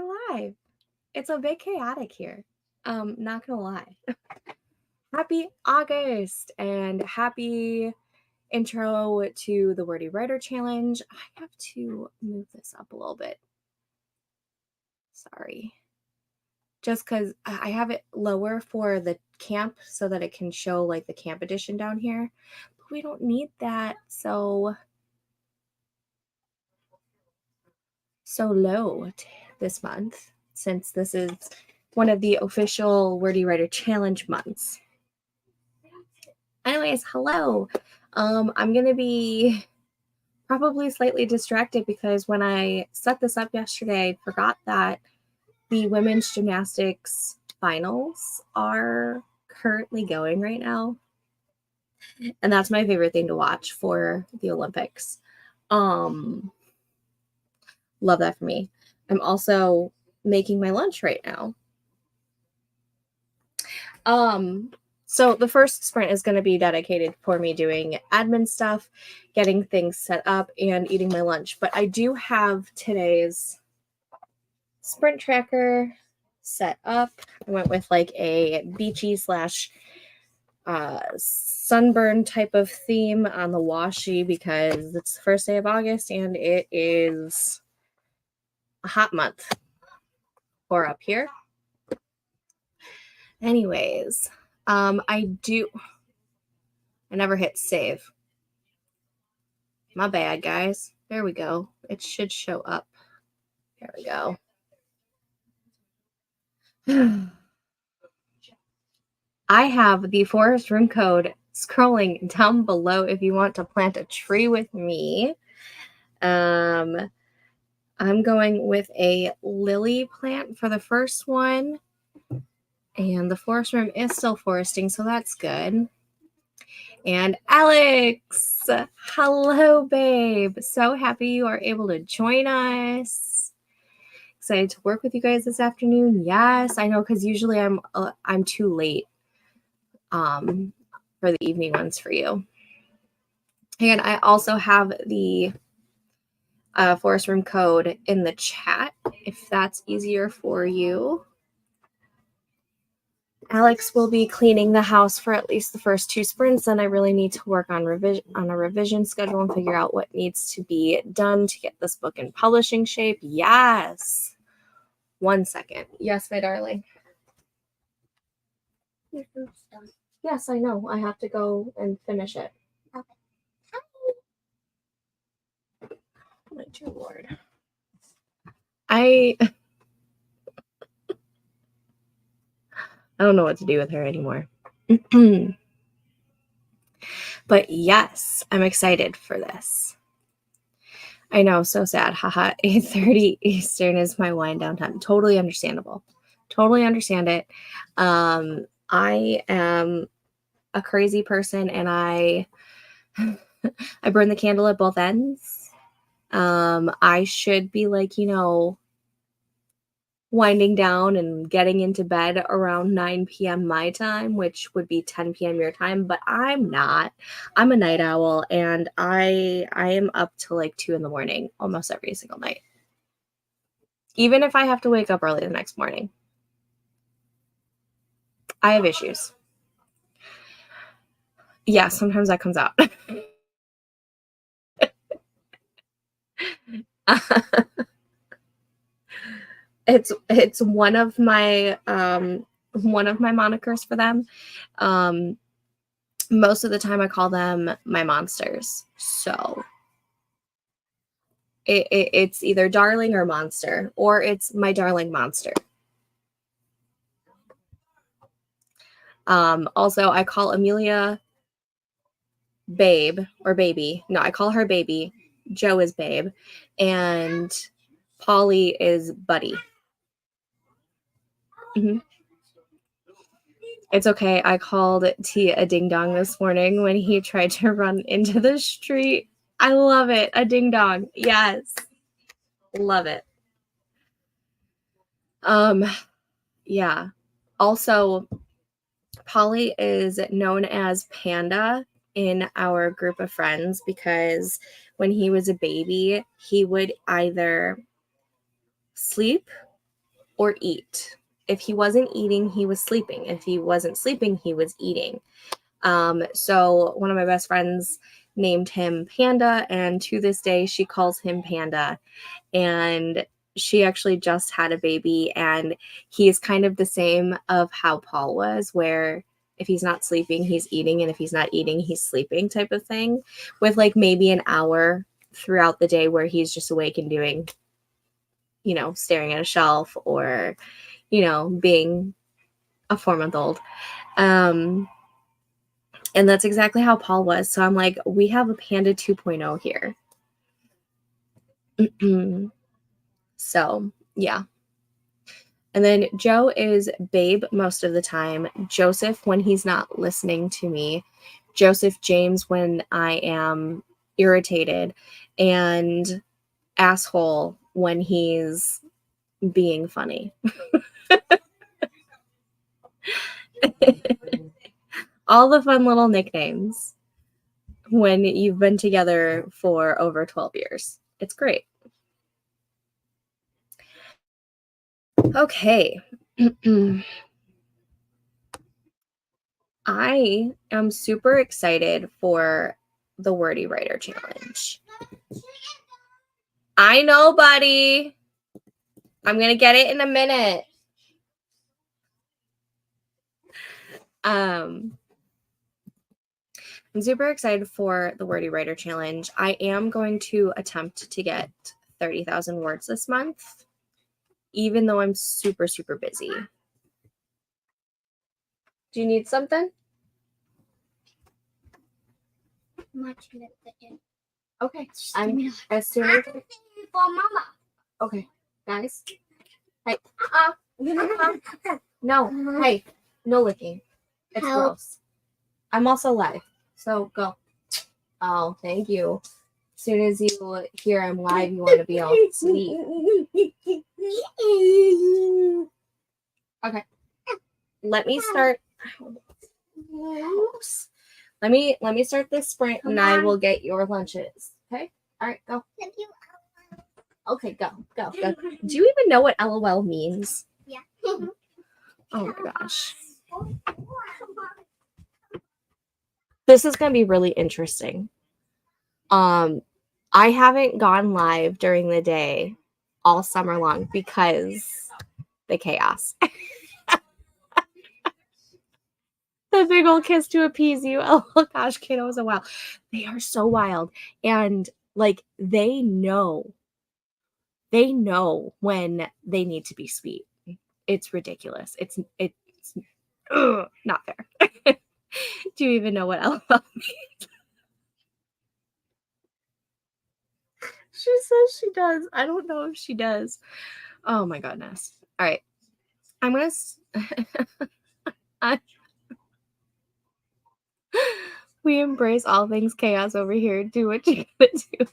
we're live. It's a bit chaotic here. Not gonna lie. Happy August and happy intro to the Wordy Writer Challenge. I have to move this up a little bit. Sorry. Just because I have it lower for the camp so that it can show like the camp edition down here. But we don't need that so low this month, since this is one of the official Wordy Writer Challenge months. Anyways, hello. I'm going to be probably slightly distracted because when I set this up yesterday, I forgot that the women's gymnastics finals are currently going right now. And that's my favorite thing to watch for the Olympics. Love that for me. I'm also making my lunch right now. So the first sprint is going to be dedicated for me doing admin stuff, getting things set up, and eating my lunch. But I do have today's sprint tracker set up. I went with like a beachy / sunburn type of theme on the washi because it's the first day of August and it is a hot month for up here. Anyways, I never hit save. My bad, guys. There we go. It should show up. There we go. I have the forest room code scrolling down below if you want to plant a tree with me. I'm going with a lily plant for the first one. And the forest room is still foresting, so that's good. And Alex, hello, babe. So happy you are able to join us. Excited to work with you guys this afternoon. Yes, I know, because usually I'm too late for the evening ones for you. And I also have the forest room code in the chat if that's easier for you. Alex will be cleaning the house for at least the first 2 sprints, and I really need to work on a revision schedule and figure out what needs to be done to get this book in publishing shape. Yes. 1 second. Yes, my darling. Yes, I know. I have to go and finish it. Okay. My dear Lord. I don't know what to do with her anymore. But yes, I'm excited for this. I know, so sad. Haha, 8:30 Eastern is my wind down time. Totally understandable. Totally understand it. I am a crazy person and I burn the candle at both ends. I should be like, winding down and getting into bed around 9 p.m. my time, which would be 10 p.m. your time, but I'm not. I'm a night owl and I am up till like 2 in the morning almost every single night. Even if I have to wake up early the next morning. I have issues. Yeah, sometimes that comes out. It's one of my monikers for them. Most of the time I call them my monsters. So it's either darling or monster, or it's my darling monster. Also, I call Amelia babe or baby. No, I call her baby. Joe is babe. And Polly is buddy. Mm-hmm. It's okay. I called T a ding dong this morning when he tried to run into the street. I love it. A ding dong. Yes. Love it. Yeah. Also, Polly is known as Panda in our group of friends because when he was a baby, he would either sleep or eat. If he wasn't eating, he was sleeping. If he wasn't sleeping, he was eating. So one of my best friends named him Panda, and to this day, she calls him Panda. And she actually just had a baby, and he is kind of the same of how Paul was, where if he's not sleeping, he's eating, and if he's not eating, he's sleeping type of thing, with like maybe an hour throughout the day where he's just awake and doing, staring at a shelf or, being a 4-month-old. And that's exactly how Paul was. So I'm like, we have a Panda 2.0 here. So, yeah. And then Joe is Babe most of the time. Joseph when he's not listening to me. Joseph James when I am irritated. And Asshole when he's being funny. All the fun little nicknames when you've been together for over 12 years. It's great. Okay. I am super excited for the Wordy Writer Challenge. I know, buddy. I'm going to get it in a minute. I'm super excited for the Wordy Writer Challenge. I am going to attempt to get 30,000 words this month, even though I'm super, super busy. Do you need something? Okay. I'm as soon as for Mama. Okay, guys. Hey. No. Hey. No licking. It's gross. I'm also live, so go. Oh, thank you. As soon as you hear I'm live, you want to be all sweet. Okay. Let me start. Let me start this sprint, and I will get your lunches. Okay. All right. Go. Okay. Go. Do you even know what LOL means? Yeah. Oh my gosh. This is gonna be really interesting. I haven't gone live during the day all summer long because the chaos. The big old kiss to appease you. Oh gosh, kiddos are wild. They are so wild. And like they know when they need to be sweet. It's ridiculous. It's not fair. Do you even know what LOL means? She says she does. I don't know if she does. Oh my goodness. All right. I'm going to we embrace all things chaos over here. Do what you gotta do.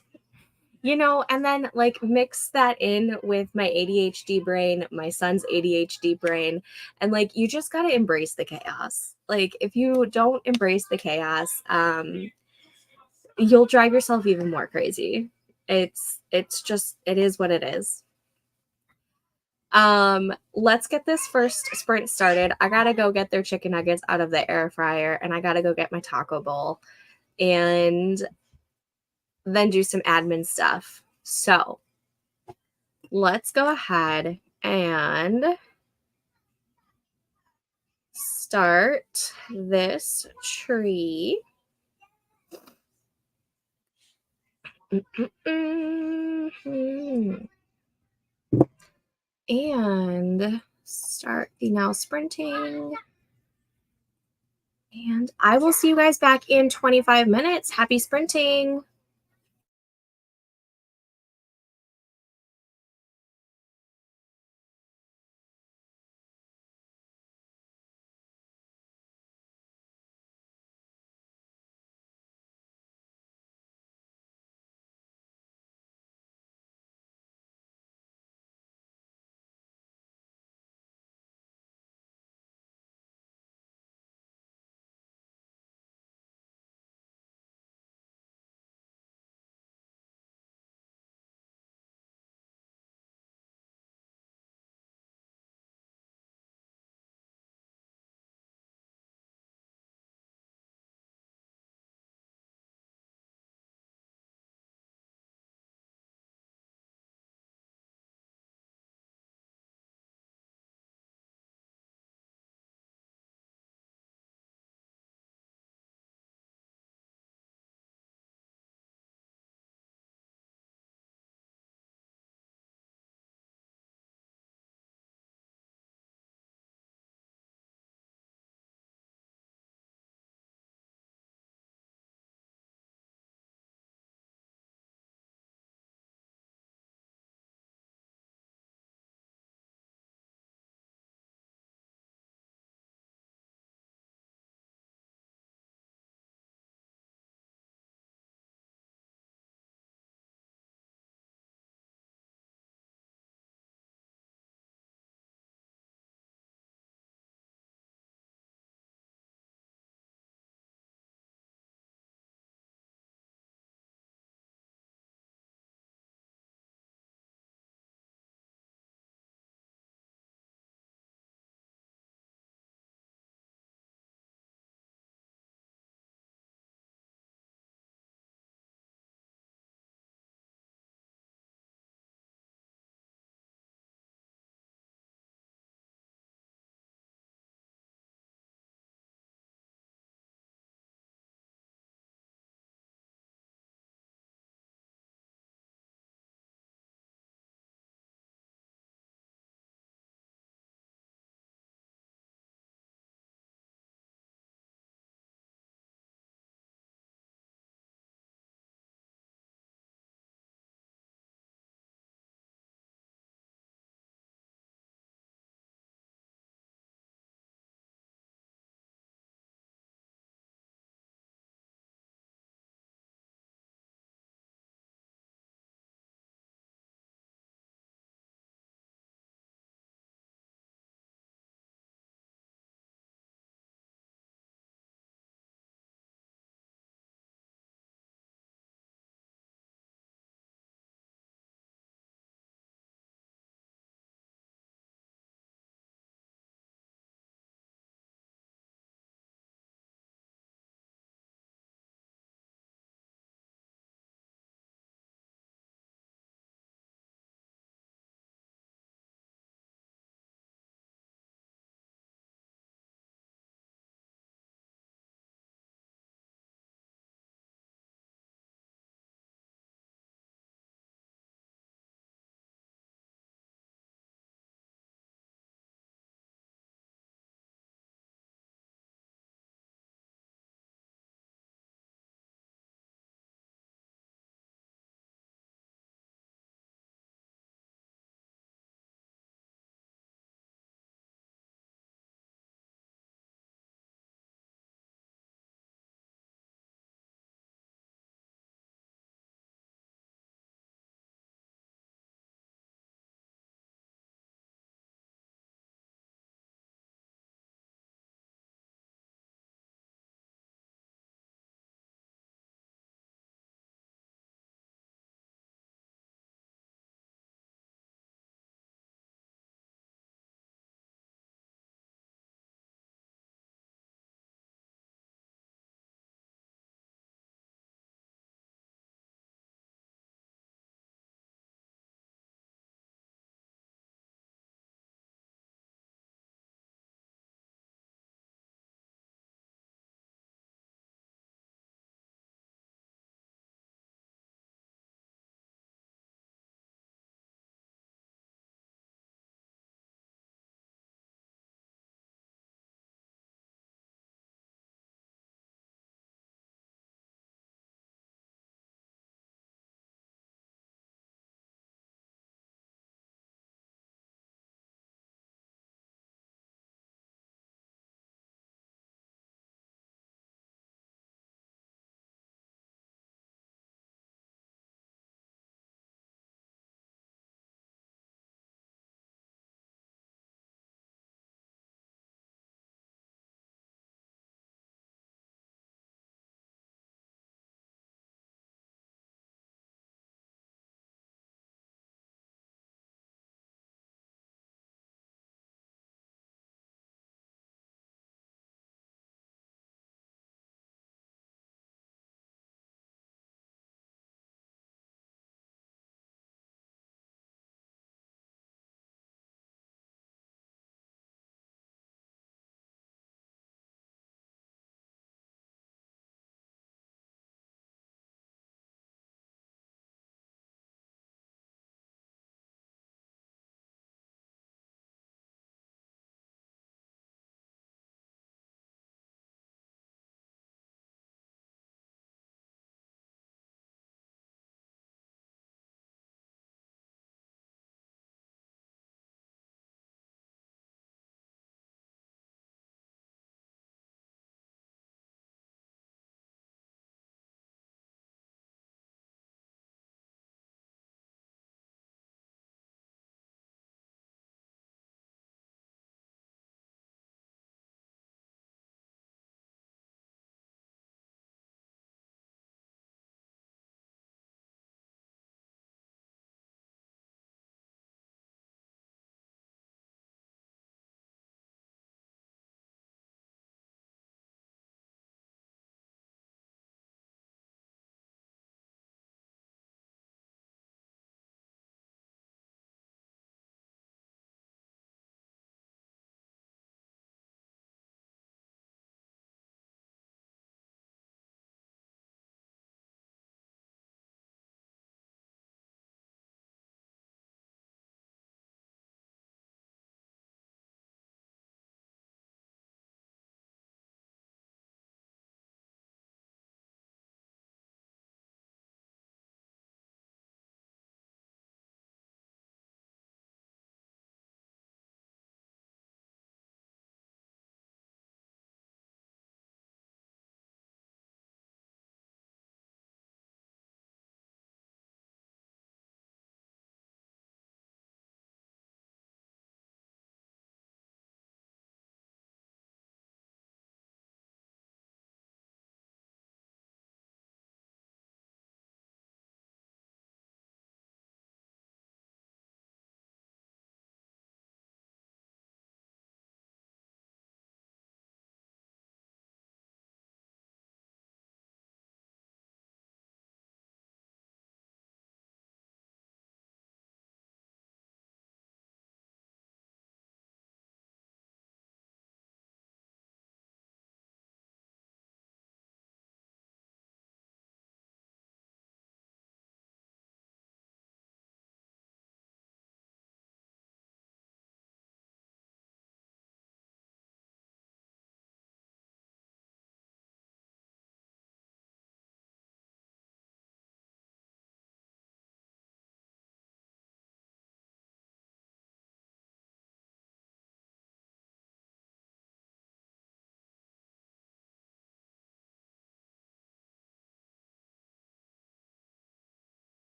And then like mix that in with my ADHD brain, my son's ADHD brain, and like you just gotta embrace the chaos. Like if you don't embrace the chaos, you'll drive yourself even more crazy. It's just it is what it is. Let's get this first sprint started. I gotta go get their chicken nuggets out of the air fryer, and I gotta go get my taco bowl and then do some admin stuff. So let's go ahead and start this tree. And start the now sprinting. And I will see you guys back in 25 minutes. Happy sprinting.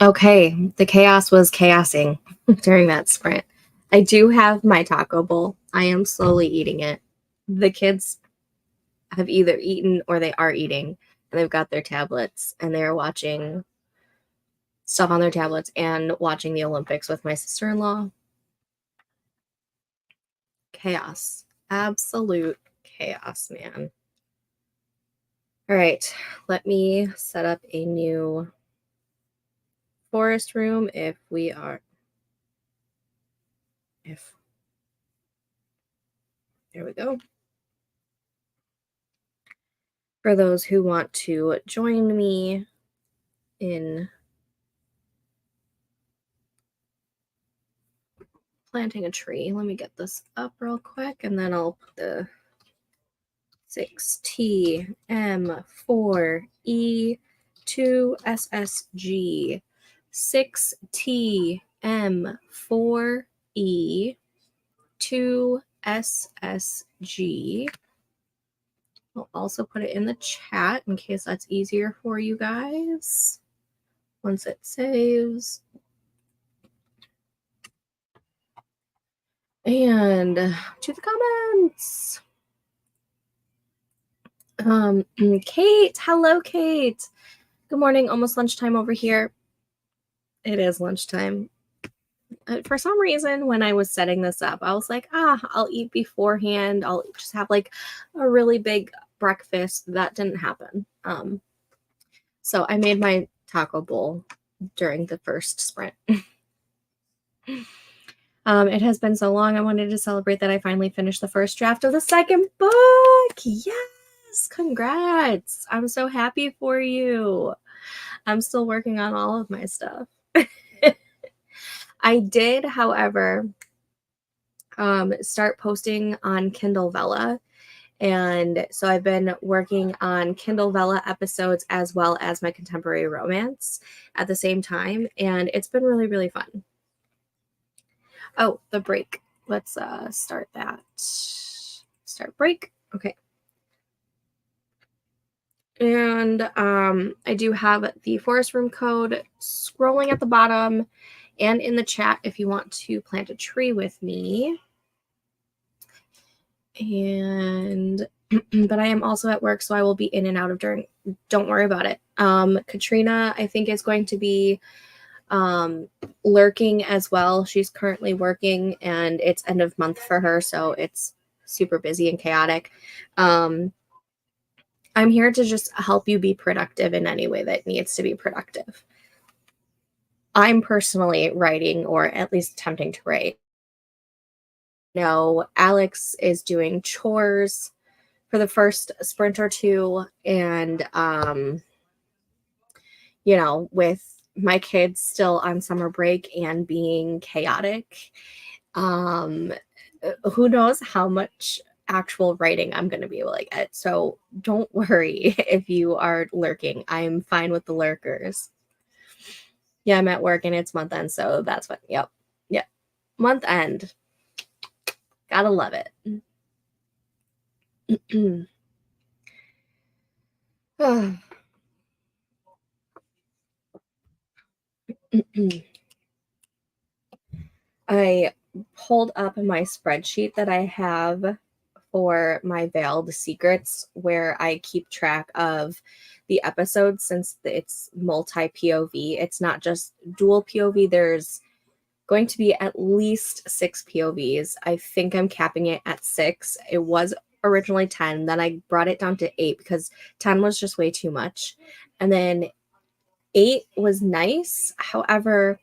Okay, the chaos was chaosing during that sprint. I do have my taco bowl. I am slowly eating it. The kids have either eaten or they are eating, and they've got their tablets and they're watching stuff on their tablets and watching the Olympics with my sister-in-law. Chaos. Absolute chaos, man. All right, let me set up a new forest room if there we go. For those who want to join me in planting a tree, let me get this up real quick and then I'll put the 6TM4E2SSG 6TM4E2SSG. I'll also put it in the chat in case that's easier for you guys once it saves. And to the comments. Kate, hello, Kate. Good morning. Almost lunchtime over here. It is lunchtime. For some reason, when I was setting this up, I was like, I'll eat beforehand. I'll just have like a really big breakfast. That didn't happen. So I made my taco bowl during the first sprint. It has been so long. I wanted to celebrate that I finally finished the first draft of the second book. Yes, congrats. I'm so happy for you. I'm still working on all of my stuff. I did, however, start posting on Kindle Vella. And so I've been working on Kindle Vella episodes as well as my contemporary romance at the same time. And it's been really, really fun. Oh, the break. Let's start that. Start break. Okay. And I do have the forest room code scrolling at the bottom and in the chat if you want to plant a tree with me. And but I am also at work, so I will be in and out of during. Don't worry about it. Katrina, I think, is going to be lurking as well. She's currently working and it's end of month for her, so it's super busy and chaotic. I'm here to just help you be productive in any way that needs to be productive. I'm personally writing, or at least attempting to write. No, Alex is doing chores for the first sprint or two, and with my kids still on summer break and being chaotic, who knows how much actual writing I'm going to be able to get. So don't worry if you are lurking. I'm fine with the lurkers. Yeah, I'm at work and it's month end, so that's what. Yep. Month end. Gotta love it. I pulled up my spreadsheet that I have for my Veiled Secrets, where I keep track of the episodes since it's multi POV. It's not just dual POV. There's going to be at least 6 POVs. I think I'm capping it at 6. It was originally 10. Then I brought it down to 8 because 10 was just way too much. And then 8 was nice. However,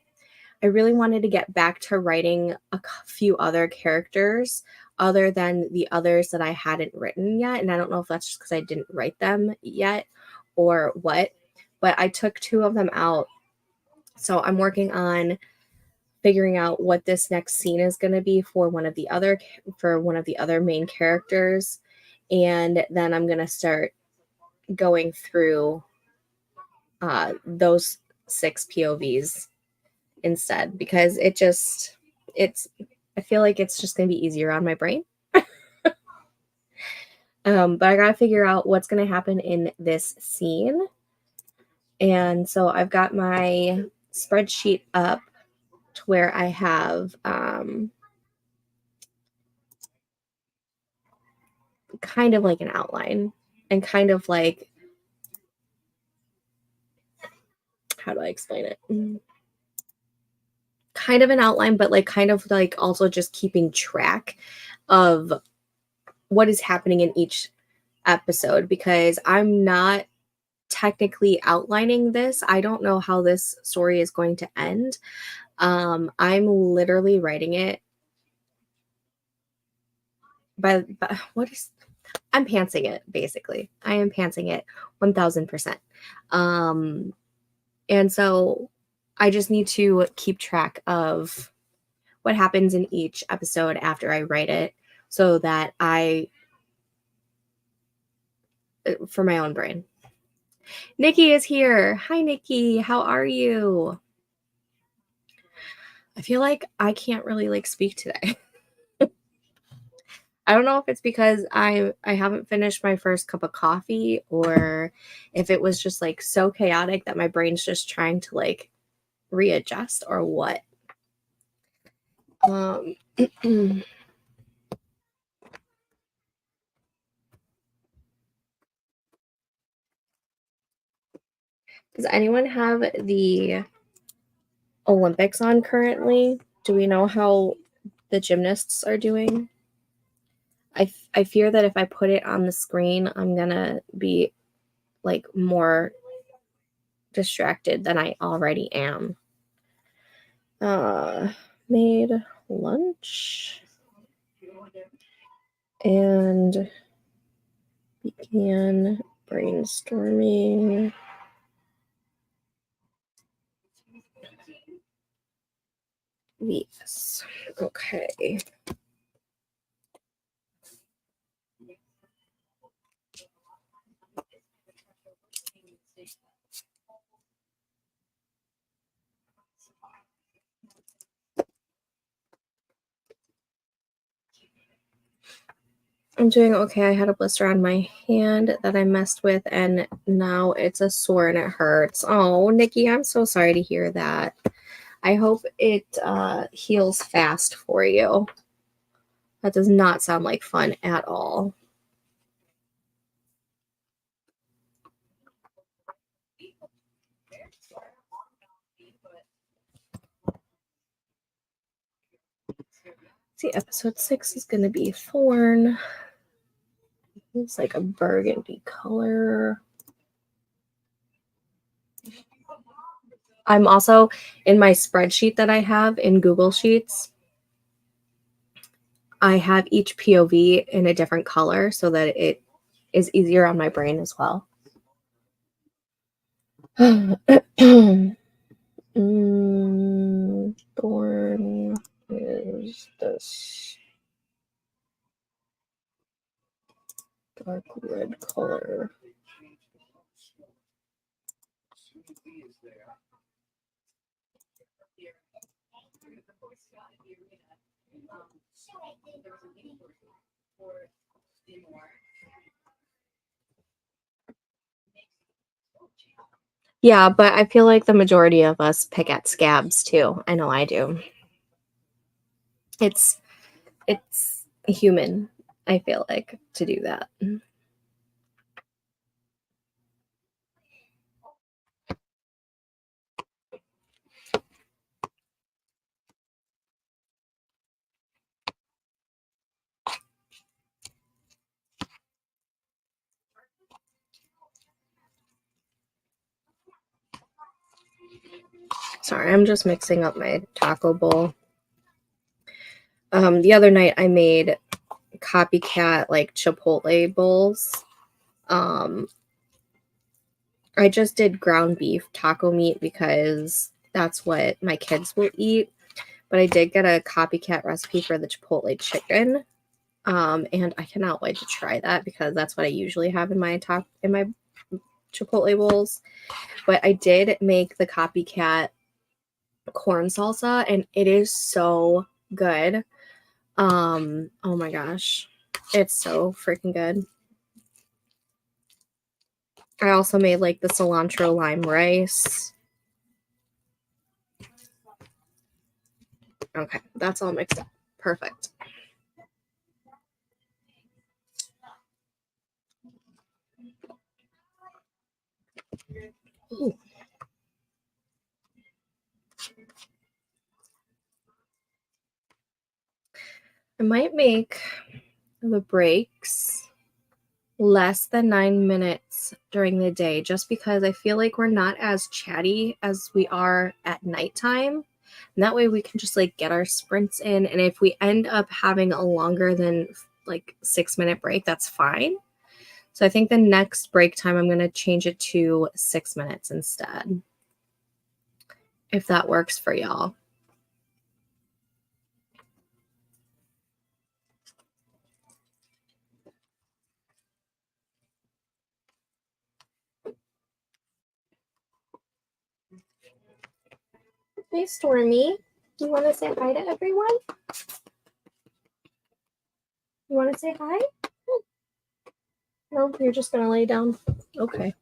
I really wanted to get back to writing a few other characters other than the others that I hadn't written yet. And I don't know if that's just because I didn't write them yet or what, but I took 2 of them out. So I'm working on figuring out what this next scene is going to be for one of the other main characters. And then I'm going to start going through those 6 POVs instead, because I feel like it's just going to be easier on my brain. But I got to figure out what's going to happen in this scene. And so I've got my spreadsheet up to where I have kind of like an outline and kind of like, how do I explain it? Kind of an outline, but like kind of like also just keeping track of what is happening in each episode, because I'm not technically outlining this. I don't know how this story is going to end. I'm literally writing it by what is I'm pantsing it, basically. I am pantsing it 1000%. And so I just need to keep track of what happens in each episode after I write it, so that for my own brain. Nikki is here. Hi, Nikki. How are you? I feel like I can't really like speak today. I don't know if it's because I haven't finished my first cup of coffee, or if it was just like so chaotic that my brain's just trying to like readjust, or what. Does anyone have the Olympics on currently? Do we know how the gymnasts are doing? I fear that if I put it on the screen, I'm gonna be like more distracted than I already am. Made lunch and began brainstorming. Yes. Okay. I'm doing okay. I had a blister on my hand that I messed with, and now it's a sore and it hurts. Oh, Nikki, I'm so sorry to hear that. I hope it heals fast for you. That does not sound like fun at all. See, episode 6 is going to be Thorn. It's like a burgundy color. I'm also in my spreadsheet that I have in Google Sheets. I have each POV in a different color so that it is easier on my brain as well. Thorn is this dark red color. Yeah, but I feel like the majority of us pick at scabs too. I know I do. It's human, I feel like, to do that. Sorry, I'm just mixing up my taco bowl. The other night I made copycat like Chipotle bowls. I just did ground beef taco meat because that's what my kids will eat. But I did get a copycat recipe for the Chipotle chicken. And I cannot wait to try that because that's what I usually have in my Chipotle bowls. But I did make the copycat corn salsa, and it is so good. Oh my gosh, it's so freaking good. I also made like the cilantro lime rice. Okay, that's all mixed up. Perfect. Ooh. I might make the breaks less than 9 minutes during the day just because I feel like we're not as chatty as we are at nighttime. And that way we can just like get our sprints in. And if we end up having a longer than like 6 minute break, that's fine. So I think the next break time, I'm going to change it to 6 minutes instead, if that works for y'all. Hey, Stormy. You want to say hi to everyone? You want to say hi? No, you're just going to lay down. Okay.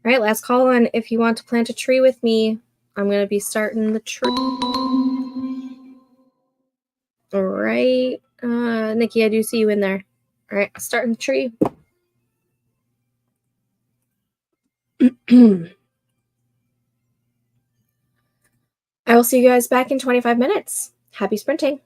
All right, last call on if you want to plant a tree with me. I'm going to be starting the tree. All right. Nikki, I do see you in there. All right, starting the tree. I will see you guys back in 25 minutes. Happy sprinting.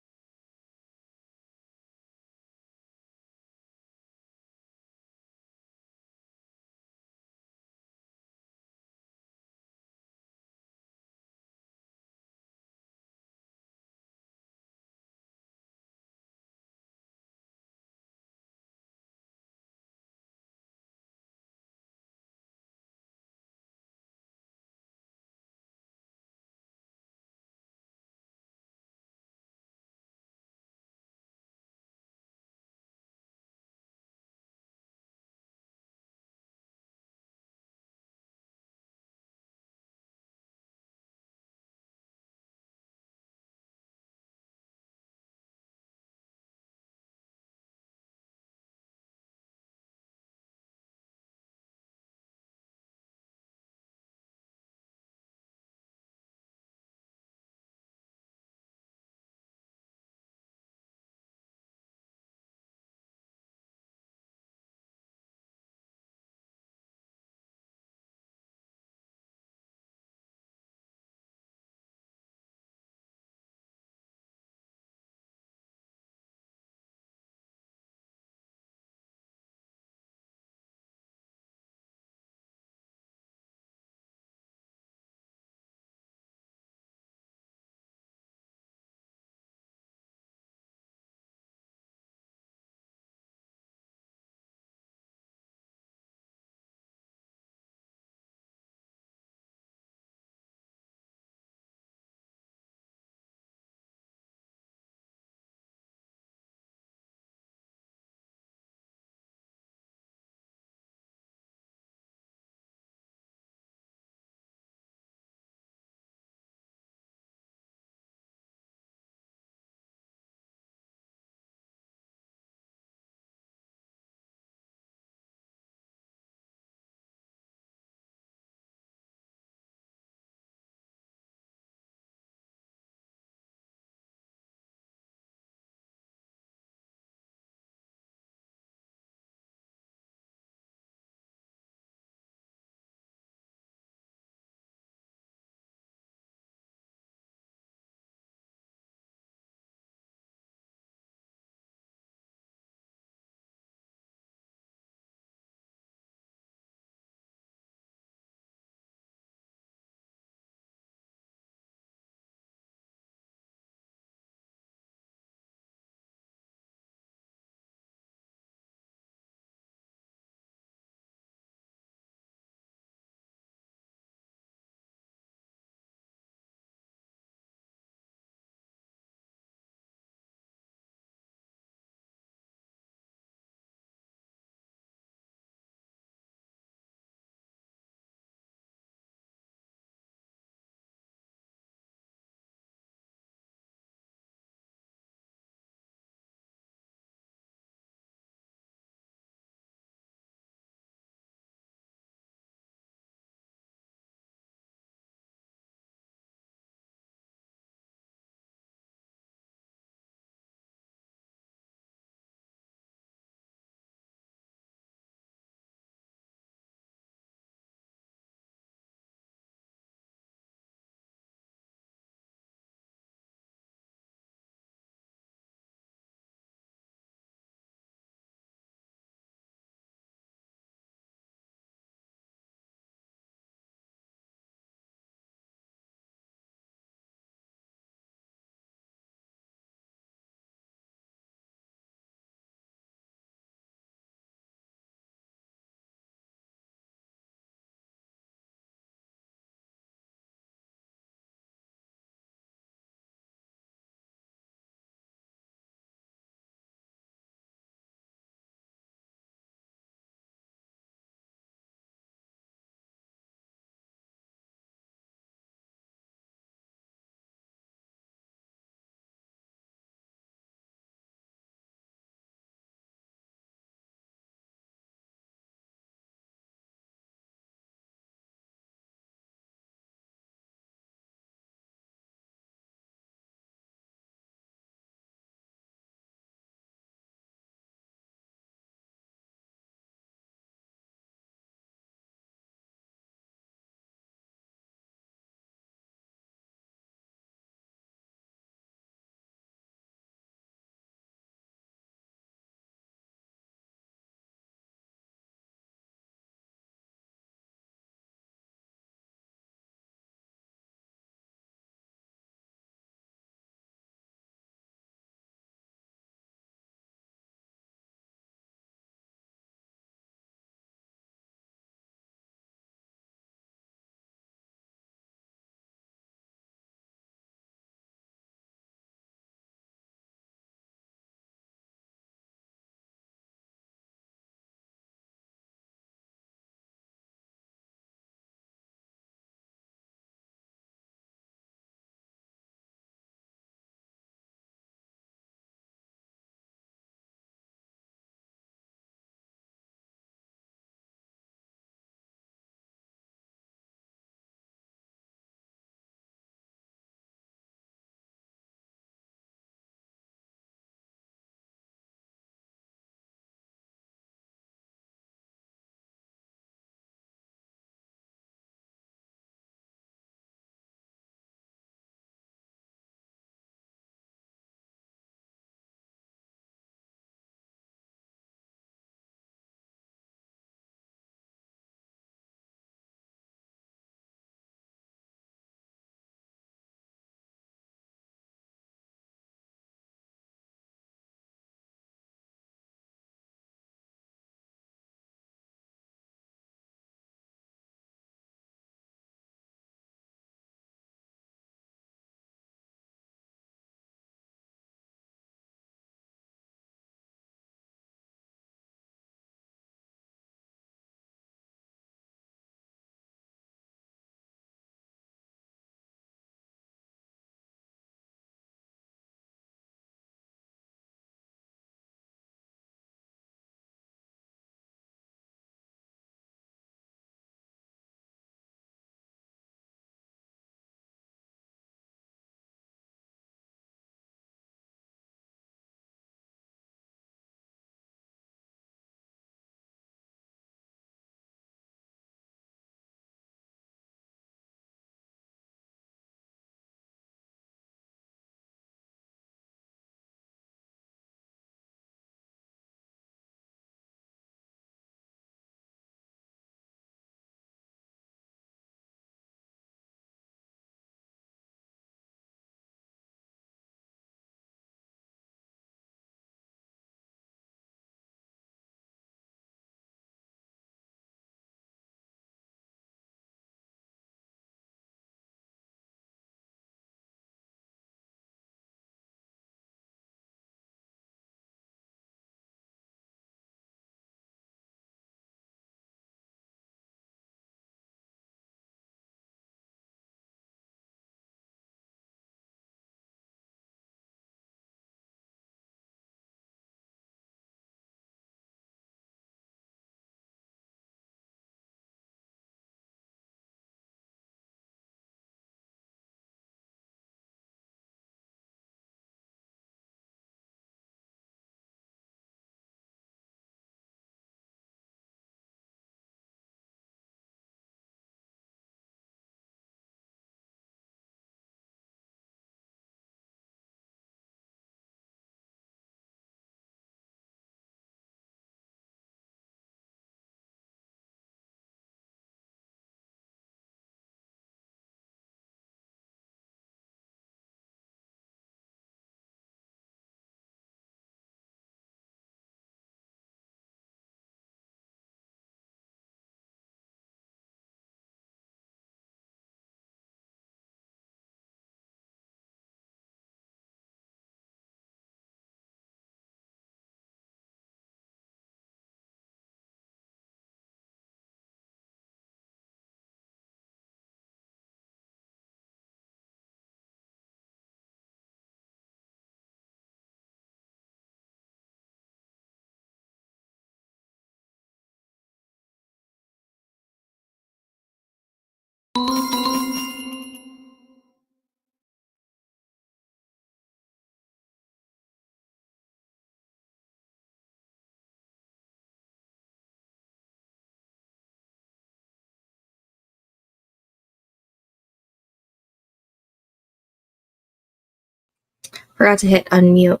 Forgot to hit unmute.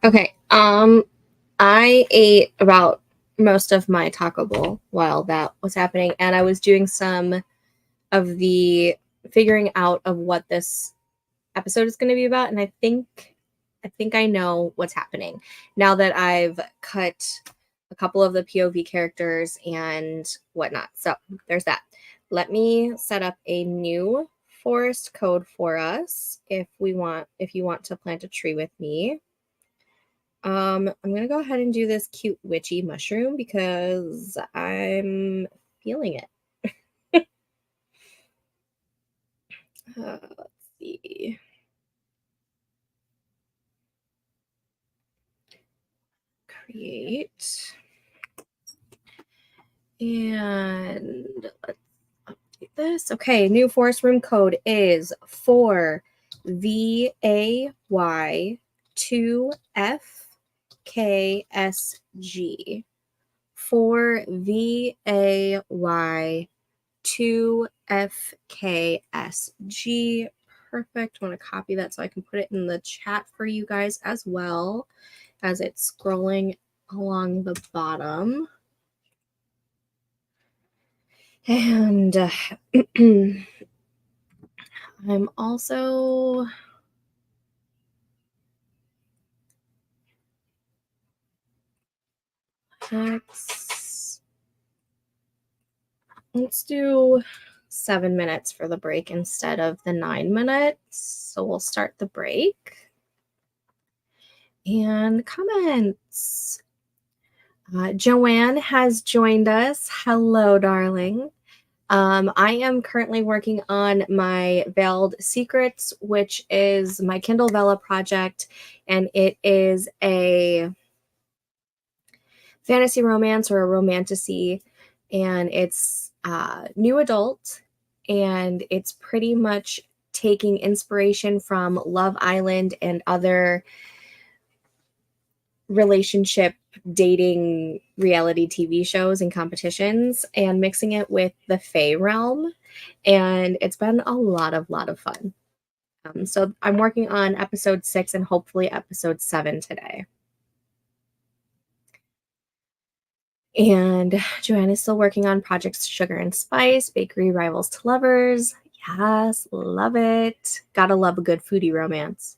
Okay. I ate about most of my taco bowl while that was happening, and I was doing some of the figuring out of what this episode is going to be about, and I think I know what's happening now that I've cut a couple of the POV characters and whatnot. So there's that. Let me set up a new forest code for us if you want to plant a tree with me. I'm gonna go ahead and do this cute witchy mushroom because I'm feeling it. Let's see. Create. And let's update this. Okay, new forest room code is 4VAY2FKSG. 4VAY2FKSG. Perfect. I want to copy that so I can put it in the chat for you guys as well as it's scrolling along the bottom. And I'm also let's do 7 minutes for the break instead of the 9 minutes. So we'll start the break. And comments. Joanne has joined us. Hello, darling. I am currently working on my Veiled Secrets, which is my Kindle Vella project, and it is a fantasy romance or a romantasy, and it's new adult, and it's pretty much taking inspiration from Love Island and other relationship dating reality TV shows and competitions and mixing it with the Fae realm, and it's been a lot of fun. So I'm working on episode 6 and hopefully episode 7 today. And Joanne is still working on projects Sugar and Spice, Bakery Rivals to Lovers. Yes, love it. Gotta love a good foodie romance.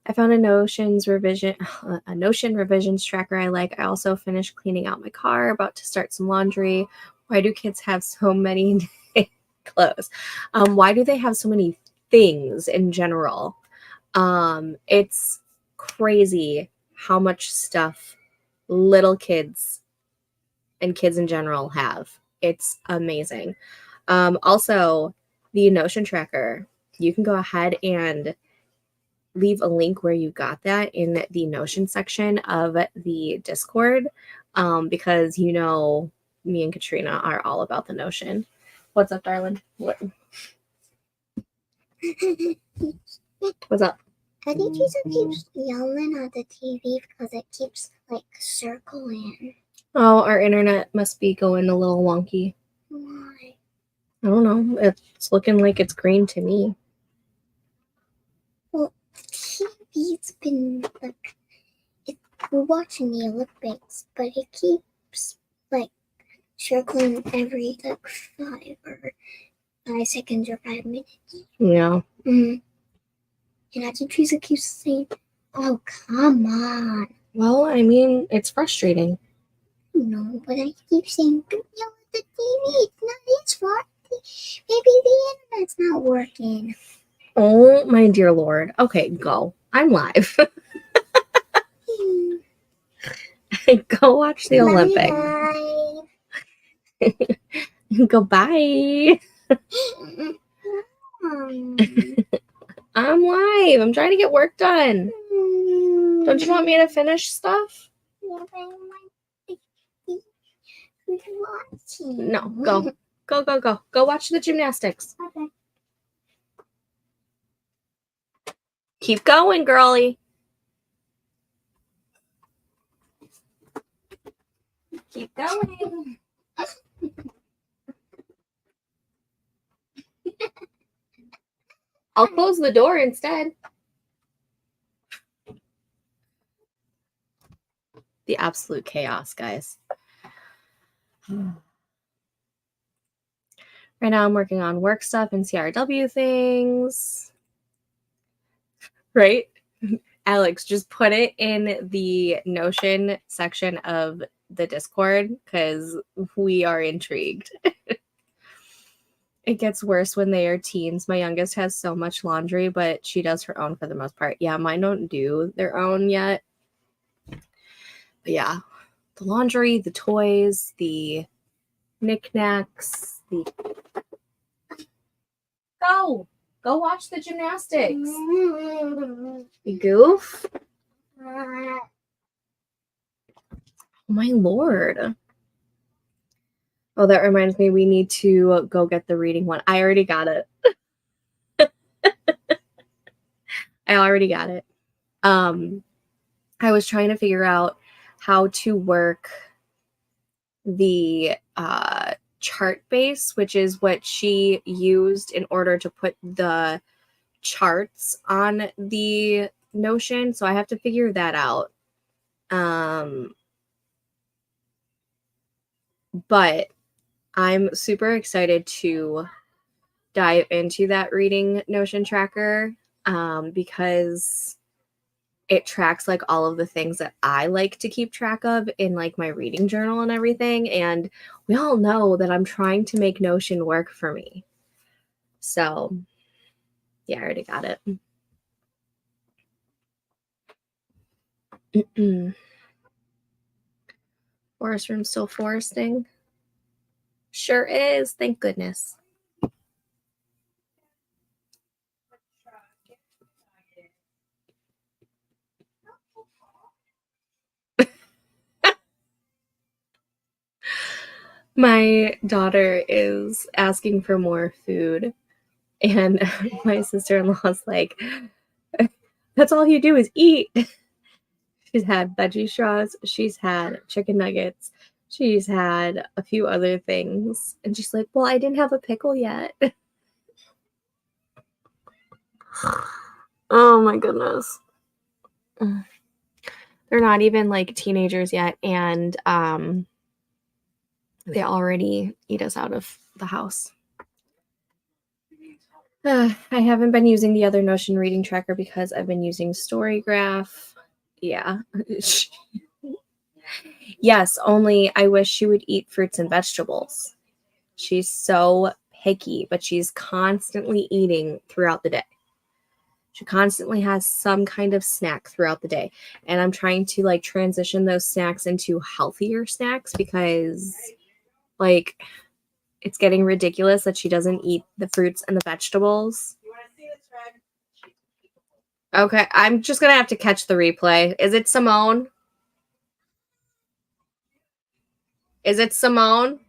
I found a Notion revisions tracker I like. I also finished cleaning out my car, about to start some laundry. Why do kids have so many clothes? Why do they have so many things in general? It's crazy how much stuff little kids and kids in general have. It's amazing. Also, the Notion tracker, you can go ahead and leave a link where you got that in the Notion section of the Discord, because me and Katrina are all about the Notion. What's up, darling? What's up? I think Teresa keeps yelling at the TV because it keeps circling. Oh, our internet must be going a little wonky. Why? I don't know. It's looking like it's green to me. Well, TV's been we're watching the Olympics, but it keeps circling every 5 seconds or 5 minutes. Yeah. Mm-hmm. And I think Teresa keeps saying, "Oh, come on." Well, I mean, it's frustrating. No, but I keep saying, "Don't yell at the TV. It's not his fault. Maybe the internet's not working." Oh, my dear Lord. Okay, go. I'm live. Go watch the Olympics. Goodbye. I'm live. I'm trying to get work done. Don't you want me to finish stuff? Yeah, but I want watching. No, go. Go. Go watch the gymnastics. Okay. Keep going, girly. Keep going. I'll close the door instead. The absolute chaos, guys. Right now I'm working on work stuff and CRW things. Right? Alex, just put it in the Notion section of the Discord because we are intrigued. It gets worse when they are teens. My youngest has so much laundry, but she does her own for the most part. Yeah, mine don't do their own yet. But yeah, the laundry, the toys, the knickknacks, the... Go watch the gymnastics. You goof. Oh my lord. Oh, that reminds me, we need to go get the reading one. I already got it. I already got it. I was trying to figure out how to work the chart base, which is what she used in order to put the charts on the Notion. So I have to figure that out. But I'm super excited to dive into that reading Notion tracker because it tracks like all of the things that I like to keep track of in like my reading journal and everything. And we all know that I'm trying to make Notion work for me. So yeah, I already got it. Forest room still foresting? Sure is, thank goodness. My daughter is asking for more food, and my sister-in-law's like, that's all you do is eat. She's had veggie straws, she's had chicken nuggets, she's had a few other things, and she's like, well, I didn't have a pickle yet. Oh my goodness. They're not even like teenagers yet, and they already eat us out of the house. I haven't been using the other Notion reading tracker because I've been using Storygraph. Yeah. Yes, only I wish she would eat fruits and vegetables. She's so picky, but she's constantly eating throughout the day. She constantly has some kind of snack throughout the day. And I'm trying to like transition those snacks into healthier snacks because like it's getting ridiculous that she doesn't eat the fruits and the vegetables. Okay, I'm just gonna have to catch the replay. Is it Simone? Is it Simone?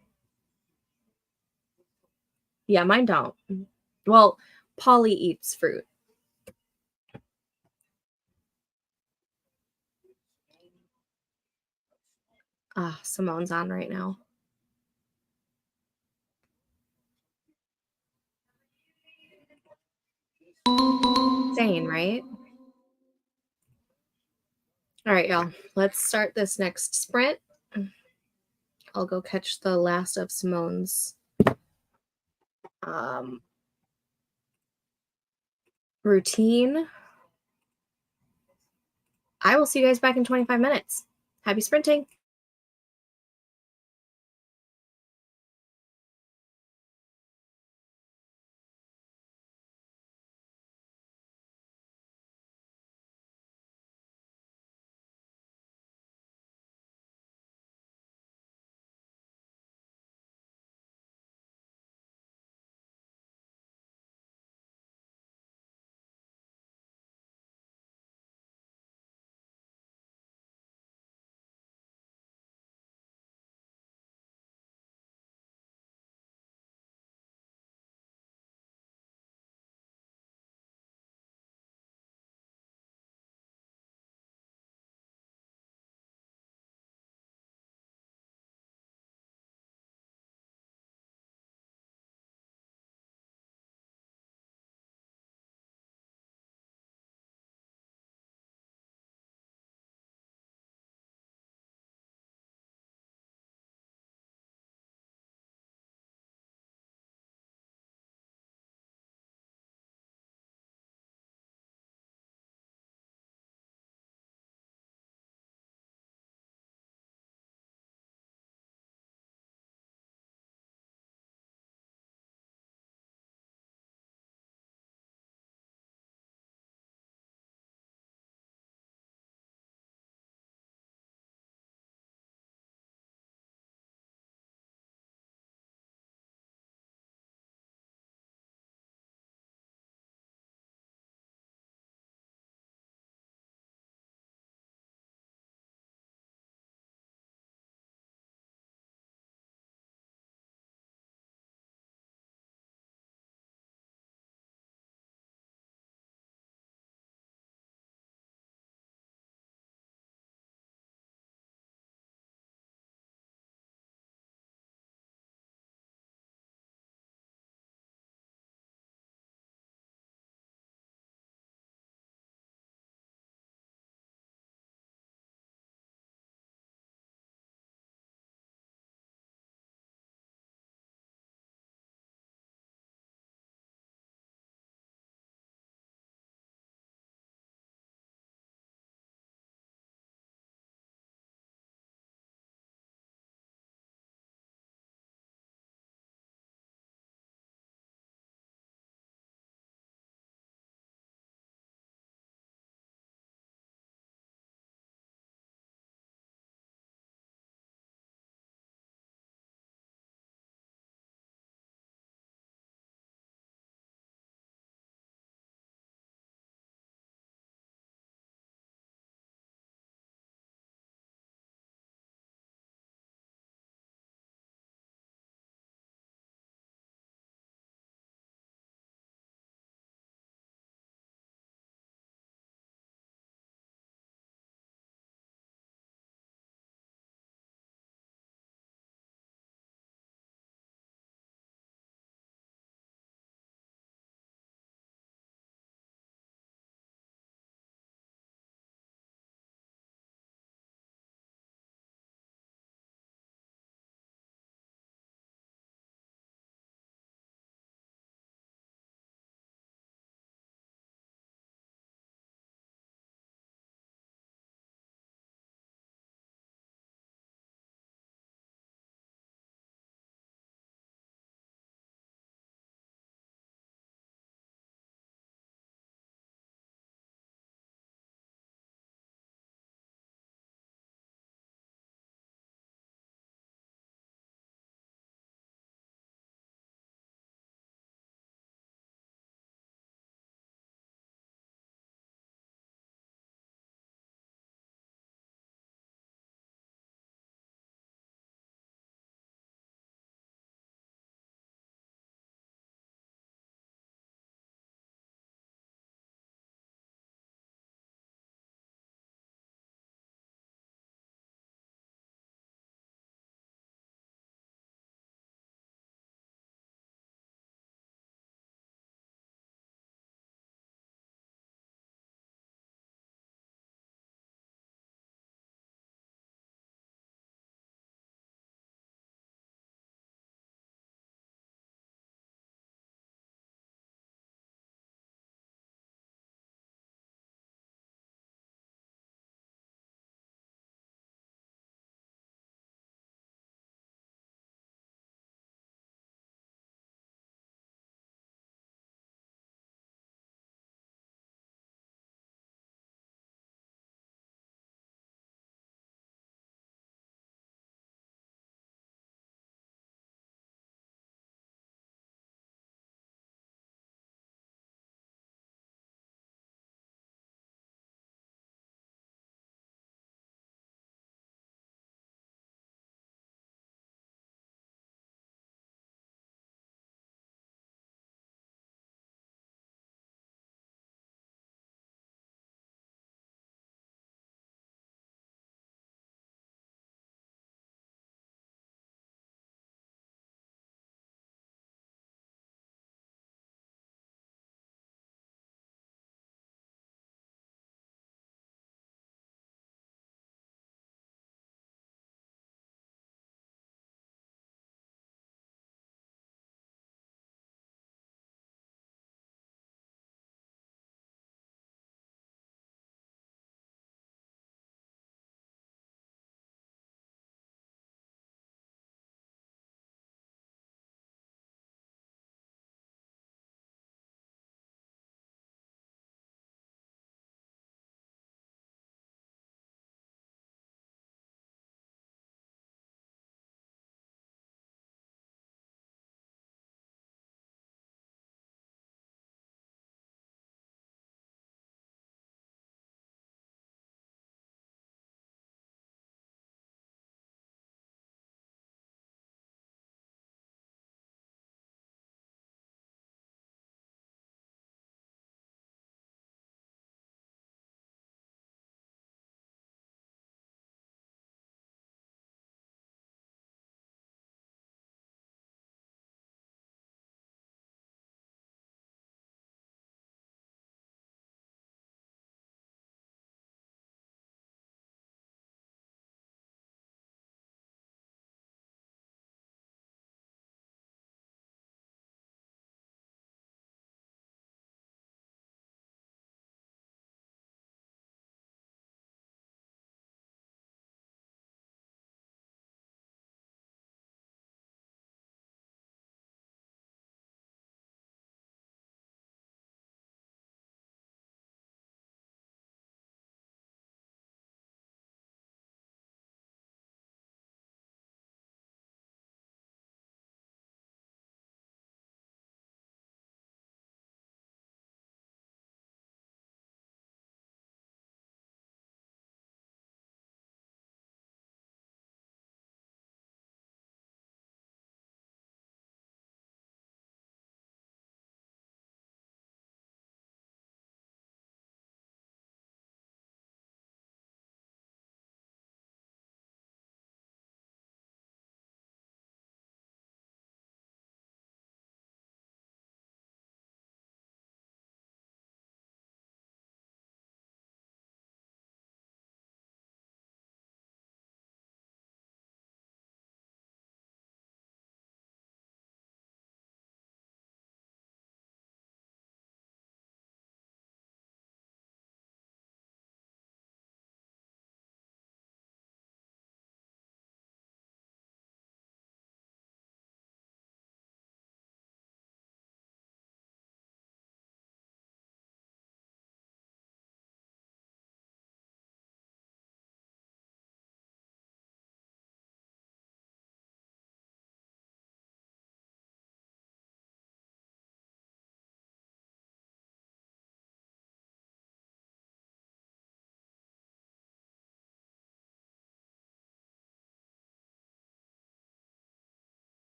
Yeah, mine don't. Well, Polly eats fruit. Ah, Simone's on right now. Insane, right? All right, y'all. Let's start this next sprint. I'll go catch the last of Simone's routine. I will see you guys back in 25 minutes. Happy sprinting.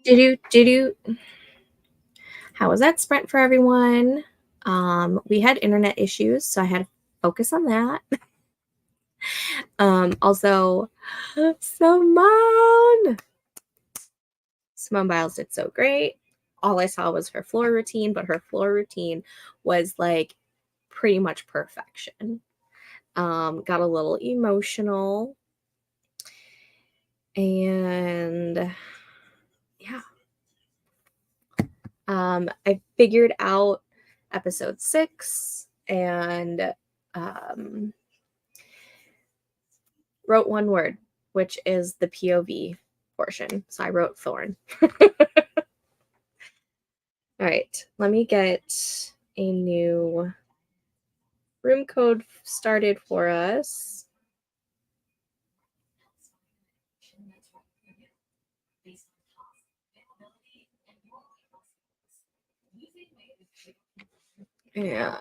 Do. How was that sprint for everyone? We had internet issues, so I had to focus on that. Also, Simone Biles did so great. All I saw was her floor routine, but her floor routine was like pretty much perfection. Got a little emotional, and yeah. I figured out episode 6 and wrote one word, which is the POV portion. So I wrote thorn. All right, let me get a new room code started for us. And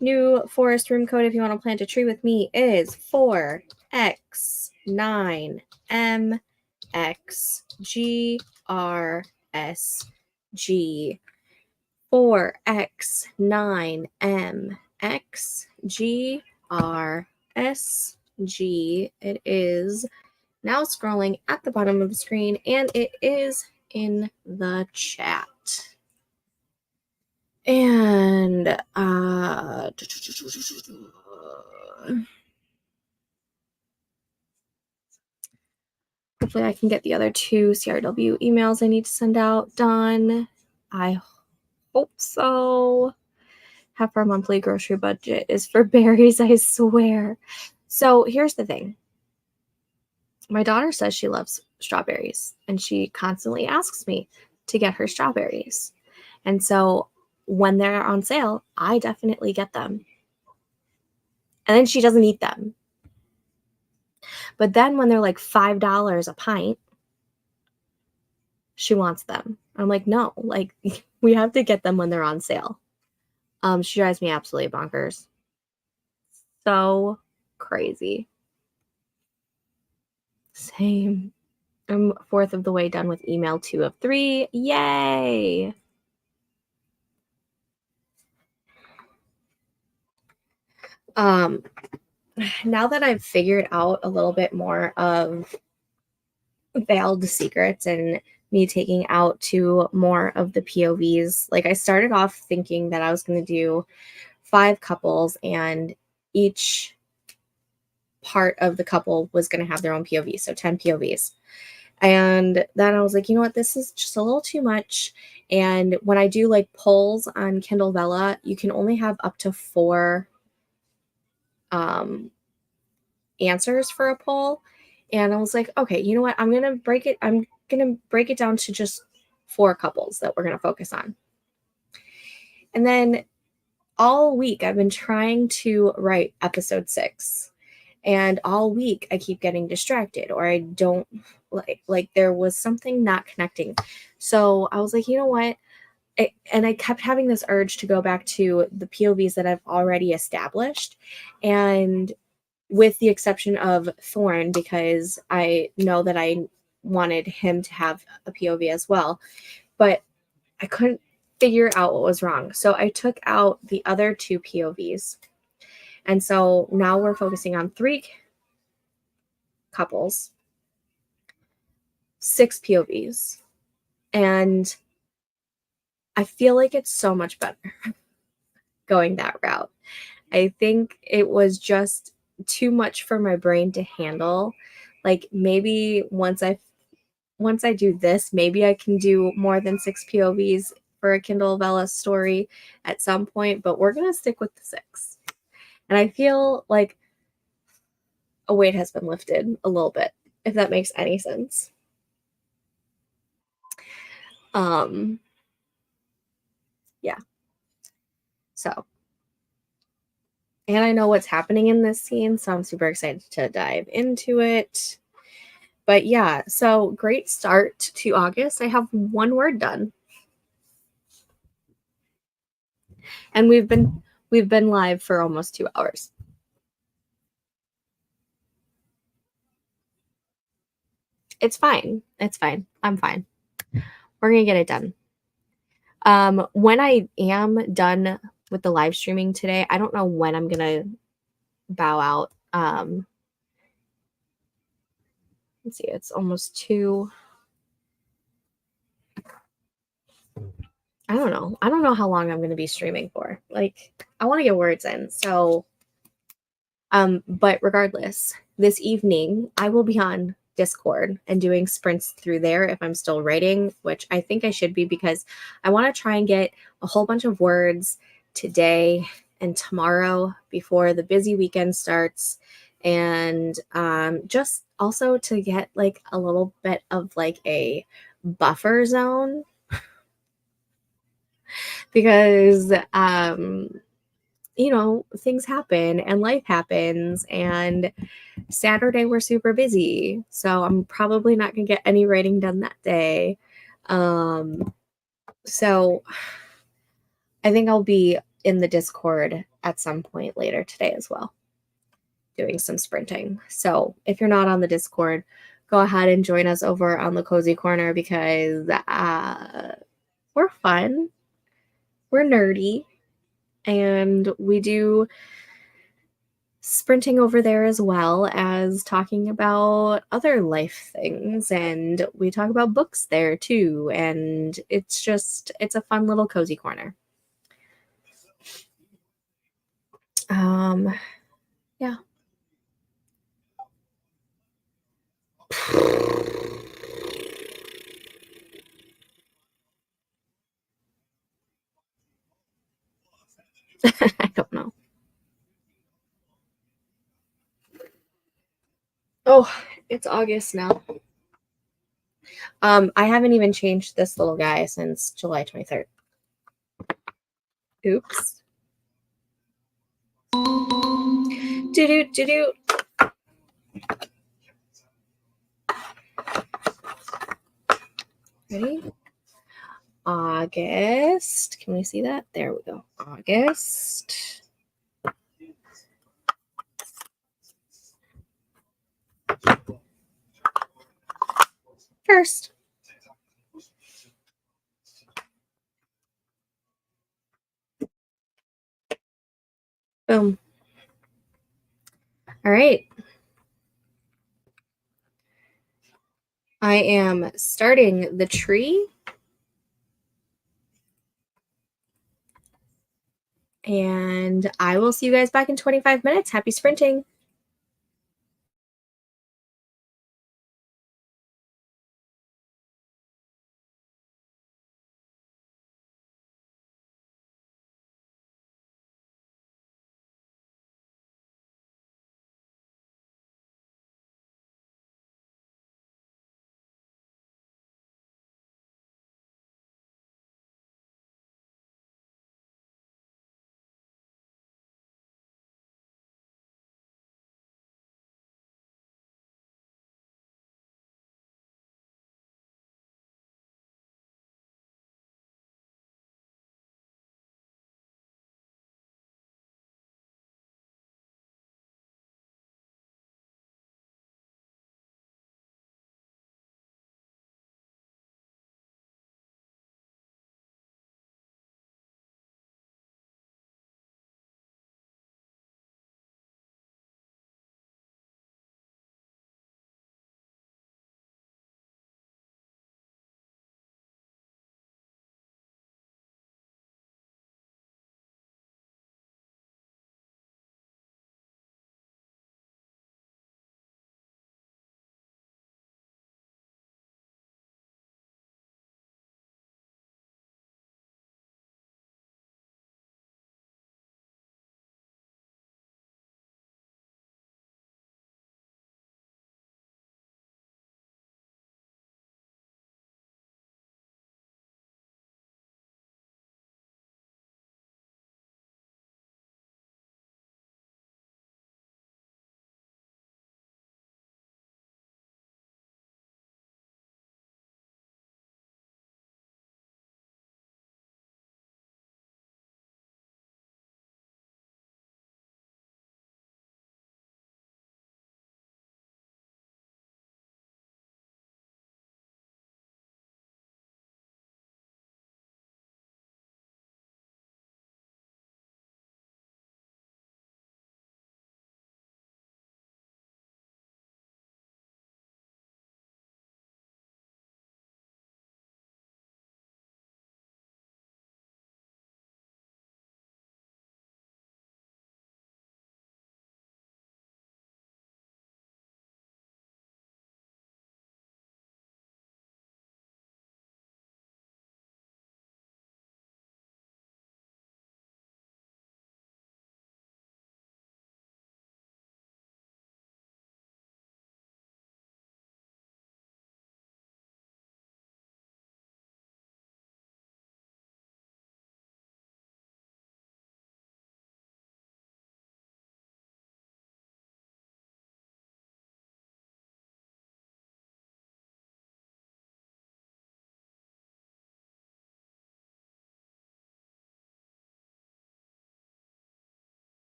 new forest room code, if you want to plant a tree with me, is 4x9mxgrsg. 4x9mxgrsg. It is now scrolling at the bottom of the screen, and it is in the chat. And hopefully I can get the other 2 CRW emails I need to send out done. I hope so. Half our monthly grocery budget is for berries, I swear. So here's the thing. My daughter says she loves strawberries, and she constantly asks me to get her strawberries. And so when they're on sale, I definitely get them. And then she doesn't eat them. But then when they're like $5 a pint, she wants them. I'm like, no, like we have to get them when they're on sale. She drives me absolutely bonkers. So crazy. Same. I'm 4th of the way done with email 2 of 3. Yay! Now that I've figured out a little bit more of veiled secrets and me taking out to more of the POVs, like I started off thinking that I was going to do 5 couples and each part of the couple was going to have their own POV, so 10 POVs. And then I was like, you know what, this is just a little too much. And when I do like polls on Kindle Vella, you can only have up to 4 answers for a poll. And I was like, okay, you know what, I'm gonna break it down to just 4 couples that we're gonna focus on. And then all week I've been trying to write episode 6, and all week I keep getting distracted, or I don't like there was something not connecting. So I was like, you know what, and I kept having this urge to go back to the POVs that I've already established, and with the exception of Thorn, because I know that I wanted him to have a POV as well, but I couldn't figure out what was wrong. So I took out the other 2 POVs. And so now we're focusing on 3 couples, 6 POVs. And I feel like it's so much better going that route. I think it was just too much for my brain to handle. Like maybe once I do this, maybe I can do more than 6 POVs for a Kindle Vella story at some point, but we're going to stick with the 6. And I feel like a weight has been lifted a little bit, if that makes any sense. Yeah. So, and I know what's happening in this scene, so I'm super excited to dive into it. But yeah, so great start to August. I have 1 word done. And we've been live for almost 2 hours. It's fine. It's fine. I'm fine. We're gonna get it done. When I am done with the live streaming today, I don't know when I'm gonna bow out. Let's see, it's almost 2. I don't know. I don't know how long I'm gonna be streaming for. Like, I want to get words in. So, but regardless, this evening I will be on Discord and doing sprints through there if I'm still writing, which I think I should be because I want to try and get a whole bunch of words today and tomorrow before the busy weekend starts. And just also to get like a little bit of like a buffer zone because things happen and life happens, and Saturday we're super busy, so I'm probably not gonna get any writing done that day. So I think I'll be in the Discord at some point later today as well, doing some sprinting. So if you're not on the Discord, go ahead and join us over on the Cozy Corner because we're fun, we're nerdy, and we do sprinting over there as well as talking about other life things, and we talk about books there too, and it's a fun little cozy corner. Yeah. I don't know. Oh, it's August now. I haven't even changed this little guy since July 23rd. Oops. Do. Ready? August. Can we see that? There we go. August. First. Boom. All right. I am starting the tree. And I will see you guys back in 25 minutes. Happy sprinting.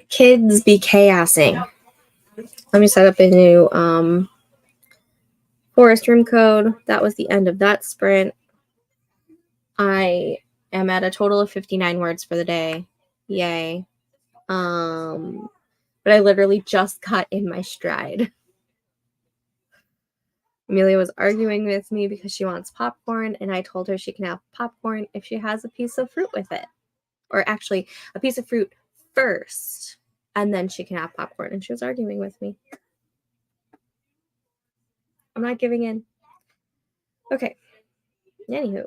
Kids be chaosing. Let me set up a new forest room code. That was the end of that sprint. I am at a total of 59 words for the day. Yay. But I literally just got in my stride. Amelia was arguing with me because she wants popcorn, and I told her she can have popcorn if she has a piece of fruit with it. Or actually, a piece of fruit first, and then she can have popcorn. And she was arguing with me. I'm not giving in. Okay. Anywho.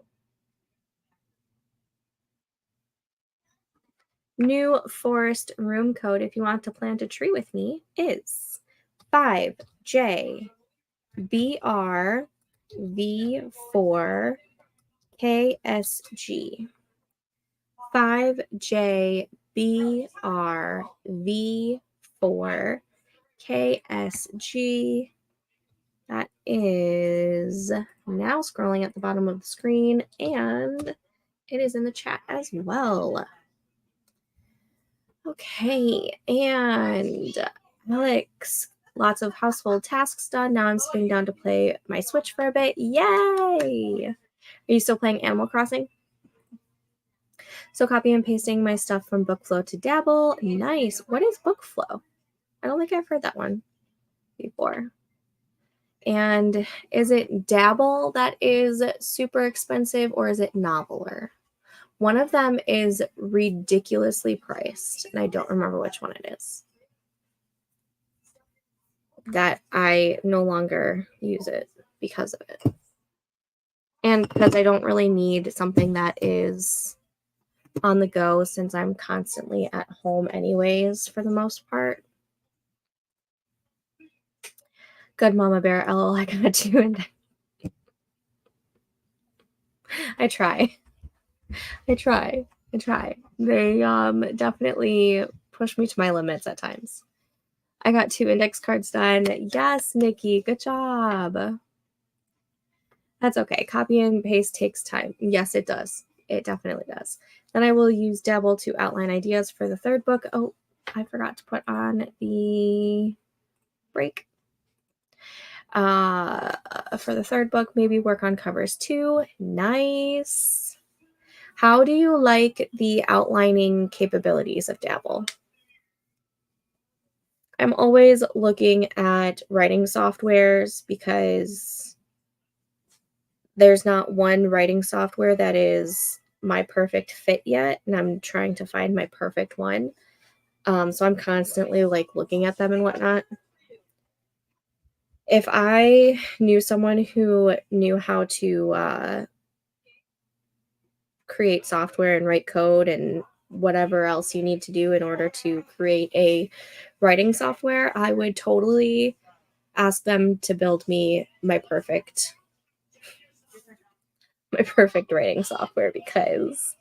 New forest room code, if you want to plant a tree with me, is 5J BR V4 KSG. 5J BR V4 KSG. That is now scrolling at the bottom of the screen, and it is in the chat as well. Okay, and Alex, lots of household tasks done. Now I'm sitting down to play my Switch for a bit. Yay! Are you still playing Animal Crossing? So copy and pasting my stuff from BookFlow to Dabble. Nice. What is BookFlow? I don't think I've heard that one before. And is it Dabble that is super expensive, or is it Noveler? One of them is ridiculously priced, and I don't remember which one it is. That I no longer use it because of it. And because I don't really need something that is on the go, since I'm constantly at home anyways, for the most part. Good Mama Bear, LOL, I got 2 and I try. They definitely push me to my limits at times. I got 2 index cards done. Yes, Nikki, good job. That's okay. Copy and paste takes time. Yes, it does. It definitely does. Then I will use Dabble to outline ideas for the 3rd book. Oh, I forgot to put on the break. For the 3rd book, maybe work on covers too. Nice. How do you like the outlining capabilities of Dabble? I'm always looking at writing softwares because there's not one writing software that is my perfect fit yet, and I'm trying to find my perfect one. So I'm constantly like looking at them and whatnot. If I knew someone who knew how to create software and write code and whatever else you need to do in order to create a writing software, I would totally ask them to build me my perfect writing software, because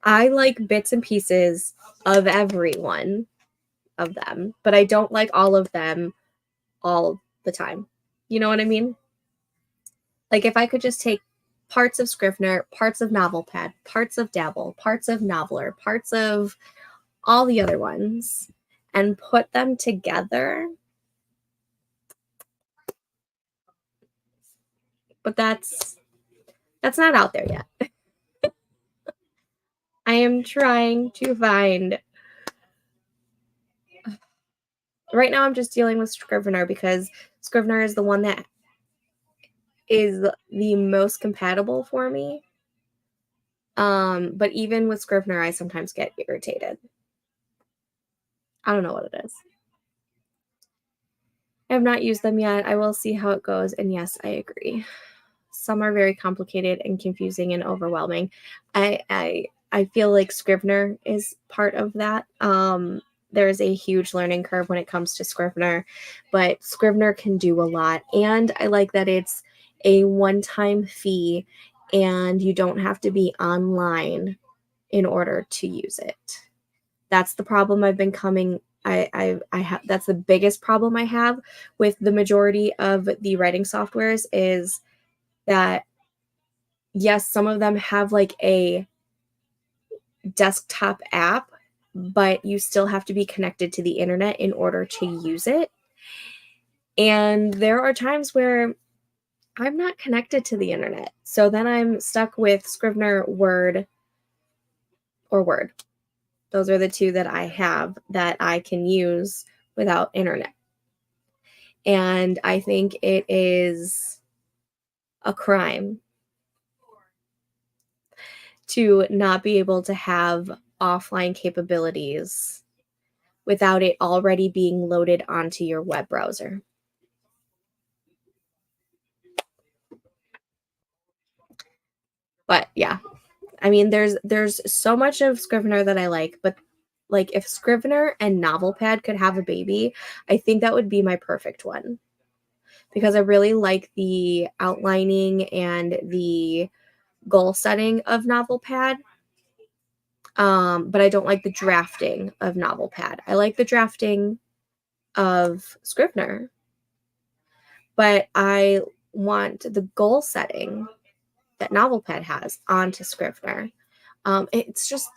I like bits and pieces of every one of them, but I don't like all of them all the time. You know what I mean? Like if I could just take parts of Scrivener, parts of Novelpad, parts of Dabble, parts of Noveler, parts of all the other ones, and put them together. But that's not out there yet. I am trying to find. Right now I'm just dealing with Scrivener because Scrivener is the one that is the most compatible for me. But even with Scrivener, I sometimes get irritated. I don't know what it is. I have not used them yet. I will see how it goes. And yes, I agree. Some are very complicated and confusing and overwhelming. I feel like Scrivener is part of that. There is a huge learning curve when it comes to Scrivener, but Scrivener can do a lot. And I like that it's a one-time fee and you don't have to be online in order to use it. That's the problem I've been coming. I have. That's the biggest problem I have with the majority of the writing softwares is that, yes, some of them have like a desktop app, but you still have to be connected to the internet in order to use it. And there are times where I'm not connected to the internet. So then I'm stuck with Scrivener, Word, or Word. Those are the two that I have that I can use without internet. And I think it is a crime to not be able to have offline capabilities without it already being loaded onto your web browser. But yeah, I mean, there's so much of Scrivener that I like, but like if Scrivener and Novelpad could have a baby, I think that would be my perfect one, because I really like the outlining and the goal setting of Novelpad. But I don't like the drafting of Novelpad. I like the drafting of Scrivener, but I want the goal setting that Novelpad has onto Scrivener. It's just,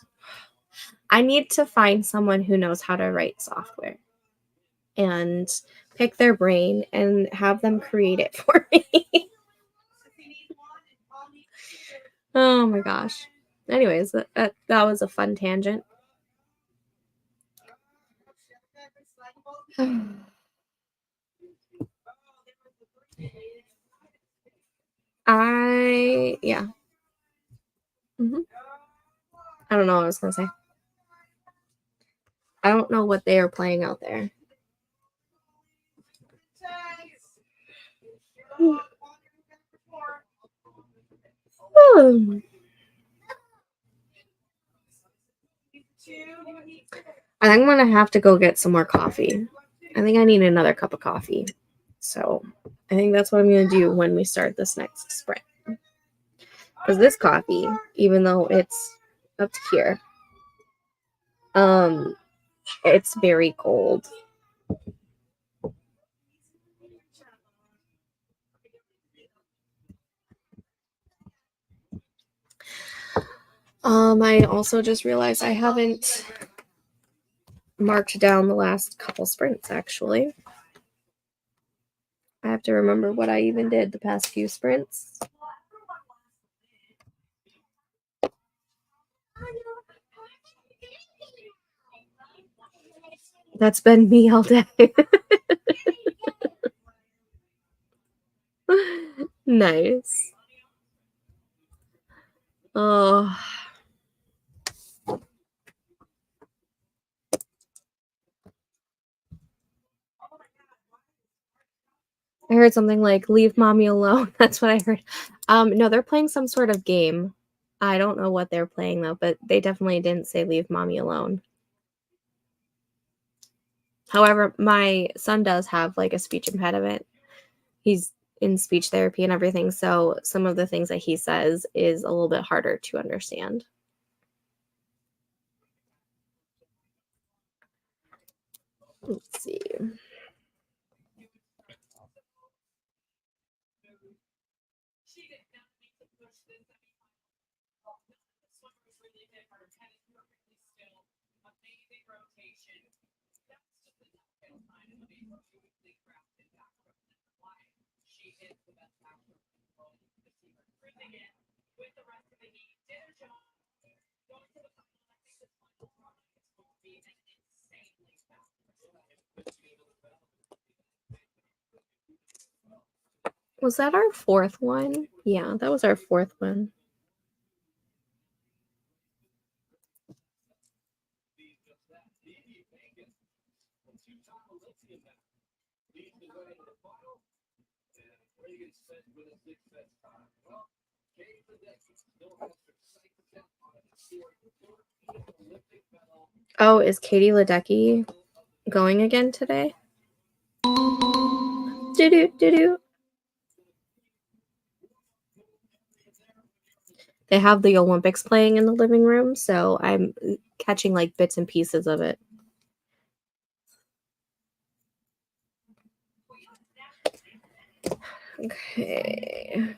I need to find someone who knows how to write software and pick their brain and have them create it for me. Oh my gosh. Anyways, that was a fun tangent. Yeah. I don't know what I was going to say. I don't know what they are playing out there. I think I'm going to have to go get some more coffee. I think I need another cup of coffee. So I think that's what I'm going to do when we start this next sprint. Because this coffee, even though it's up to here, it's very cold. I also just realized I haven't marked down the last couple sprints, actually. I have to remember what I even did the past few sprints. That's been me all day. Nice. Oh. I heard something like "Leave mommy alone." That's what I heard. No, they're playing some sort of game. I don't know what they're playing though, but they definitely didn't say "Leave mommy alone." However, my son does have like a speech impediment. He's in speech therapy and everything, so some of the things that he says is a little bit harder to understand. Let's see. Was that our fourth one? Yeah, that was our fourth one. Oh, is Katie Ledecky going again today? Do-do-do-do. They have the Olympics playing in the living room, so I'm catching like bits and pieces of it. Okay.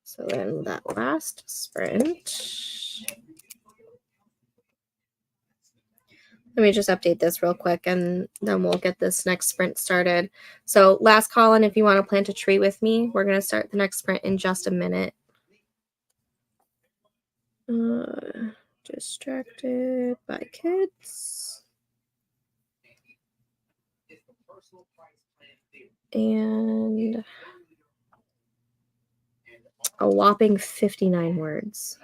So then that last sprint. Let me just update this real quick and then we'll get this next sprint started. So last call in if you want to plant a tree with me. We're going to start the next sprint in just a minute. Distracted by kids. And a whopping 59 words.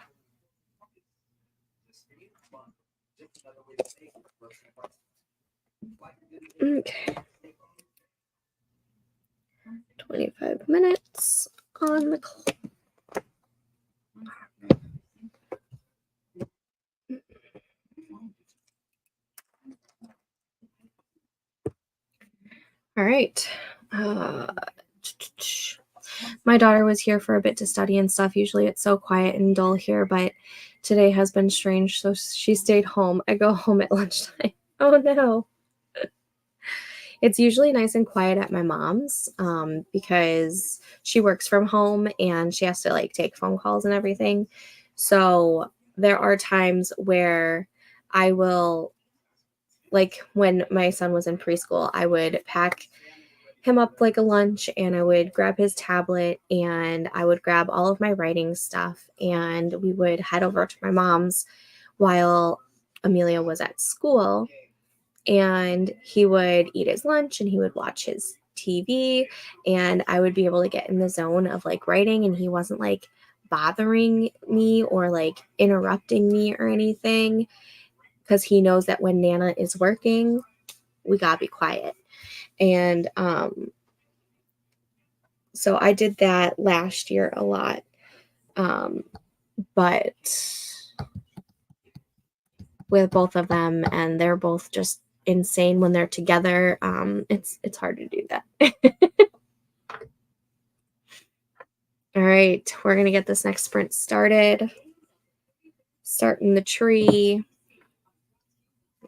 Okay. 25 minutes on the clock. All right. My daughter was here for a bit to study and stuff. Usually it's so quiet and dull here, but today has been strange, so she stayed home. I go home at lunchtime. Oh no. It's usually nice and quiet at my mom's because she works from home and she has to like take phone calls and everything. So there are times where I will, like when my son was in preschool, I would pack him up like a lunch and I would grab his tablet and I would grab all of my writing stuff and we would head over to my mom's while Amelia was at school, and he would eat his lunch and he would watch his TV and I would be able to get in the zone of like writing and he wasn't like bothering me or like interrupting me or anything because he knows that when Nana is working, we gotta be quiet. And so I did that last year a lot. But with both of them, and they're both just insane when they're together, it's hard to do that. All right, we're gonna get this next sprint started. Starting the tree.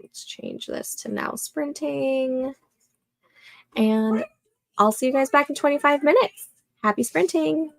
Let's change this to now sprinting. And I'll see you guys back in 25 minutes. Happy sprinting.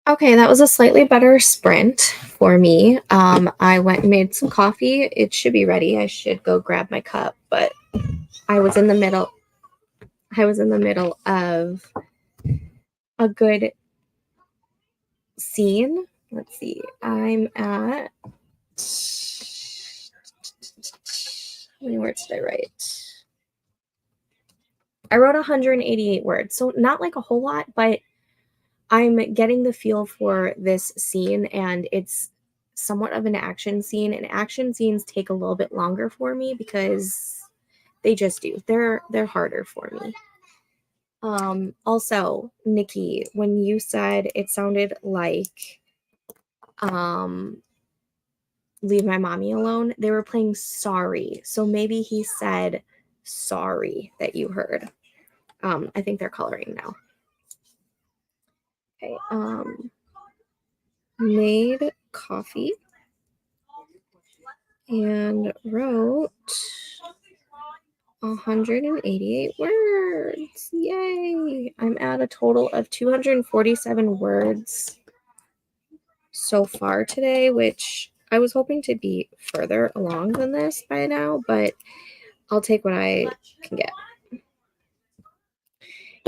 Okay, that was a slightly better sprint for me. I went and made some coffee. It should be ready. I should go grab my cup, but I was in the middle. I was in the middle of a good scene. Let's see. I'm at how many words did I write? I wrote 188 words, so not like a whole lot, but I'm getting the feel for this scene, and it's somewhat of an action scene. And action scenes take a little bit longer for me because they just do. They're harder for me. Also, Nikki, when you said it sounded like leave my mommy alone, they were playing sorry. So maybe he said sorry that you heard. I think they're coloring now. Okay. Made coffee and wrote 188 words. Yay! I'm at a total of 247 words so far today, which I was hoping to be further along than this by now, but I'll take what I can get.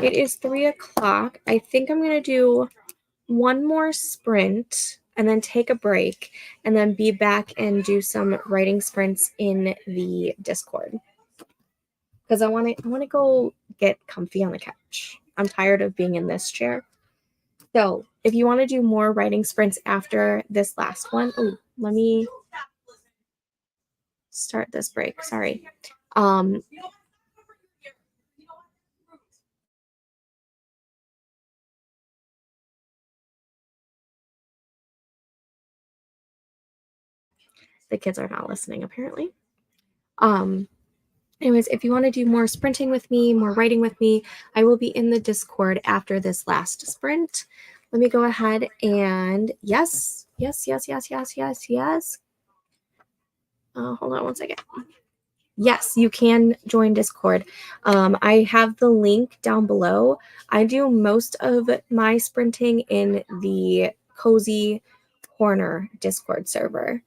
It is 3 o'clock. I think I'm going to do one more sprint and then take a break and then be back and do some writing sprints in the Discord. Because I want to go get comfy on the couch. I'm tired of being in this chair. So if you want to do more writing sprints after this last one, let me start this break. Sorry. The kids are not listening apparently. Anyways, if you want to do more sprinting with me, more writing with me, I will be in the Discord after this last sprint. Let me go ahead and yes. Hold on one second. Yes, you can join Discord. I have the link down below. I do most of my sprinting in the Cozy Corner Discord server,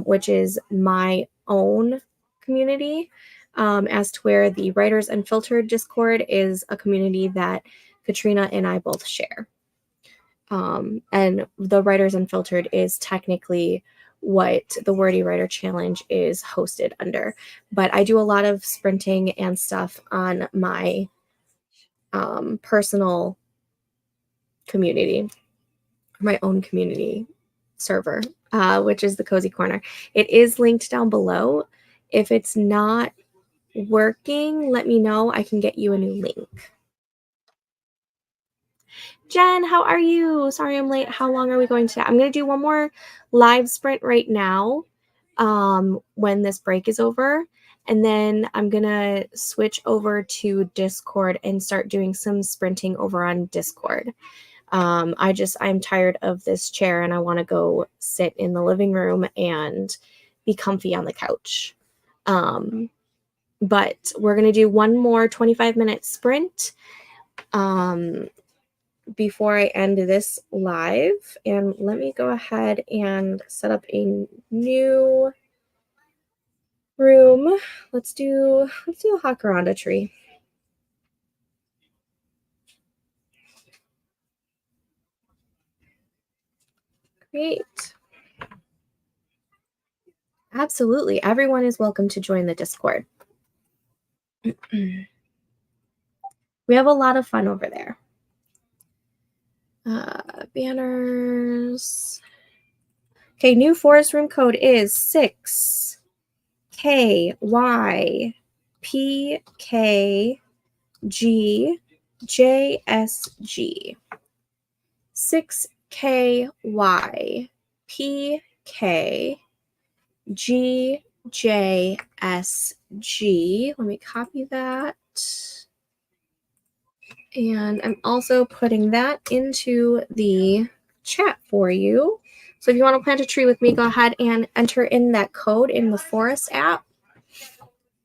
which is my own community, as to where the Writers Unfiltered Discord is a community that Katrina and I both share. And the Writers Unfiltered is technically what the Wordy Writer Challenge is hosted under. But I do a lot of sprinting and stuff on my personal community, my own community server, which is the Cozy Corner. It is linked down below. If it's not working, let me know. I can get you a new link. Jen, how are you? Sorry I'm late. How long are we going today? I'm going to do one more live sprint right now when this break is over. And then I'm going to switch over to Discord and start doing some sprinting over on Discord. I'm tired of this chair and I want to go sit in the living room and be comfy on the couch. But we're going to do one more 25-minute sprint. Before I end this live, and let me go ahead and set up a new room. Let's do a jacaranda tree. Great. Absolutely. Everyone is welcome to join the Discord. We have a lot of fun over there. Banners. Okay, new forest room code is 6KYPKGJSG. 6KYPKGJSG. Let me copy that. And I'm also putting that into the chat for you. So if you want to plant a tree with me, go ahead and enter in that code in the Forest app.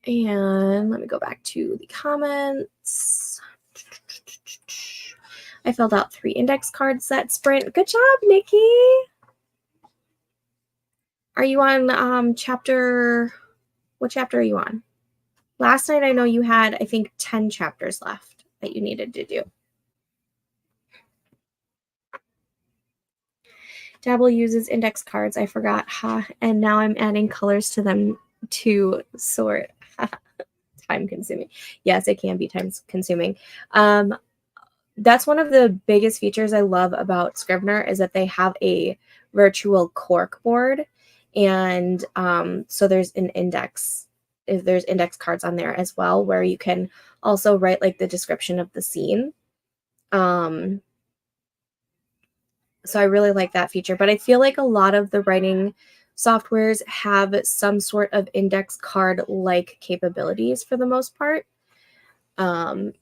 And let me go back to the comments. I filled out 3 index cards that sprint. Good job, Nikki. Are you on chapter? What chapter are you on? Last night I know you had, I think, 10 chapters left that you needed to do. Dabble uses index cards. I forgot. And now I'm adding colors to them to sort. Time consuming. Yes, it can be time consuming. That's one of the biggest features I love about Scrivener is that they have a virtual cork board. And so there's index cards on there as well, where you can also write like the description of the scene. So I really like that feature, but I feel like a lot of the writing softwares have some sort of index card like capabilities for the most part. But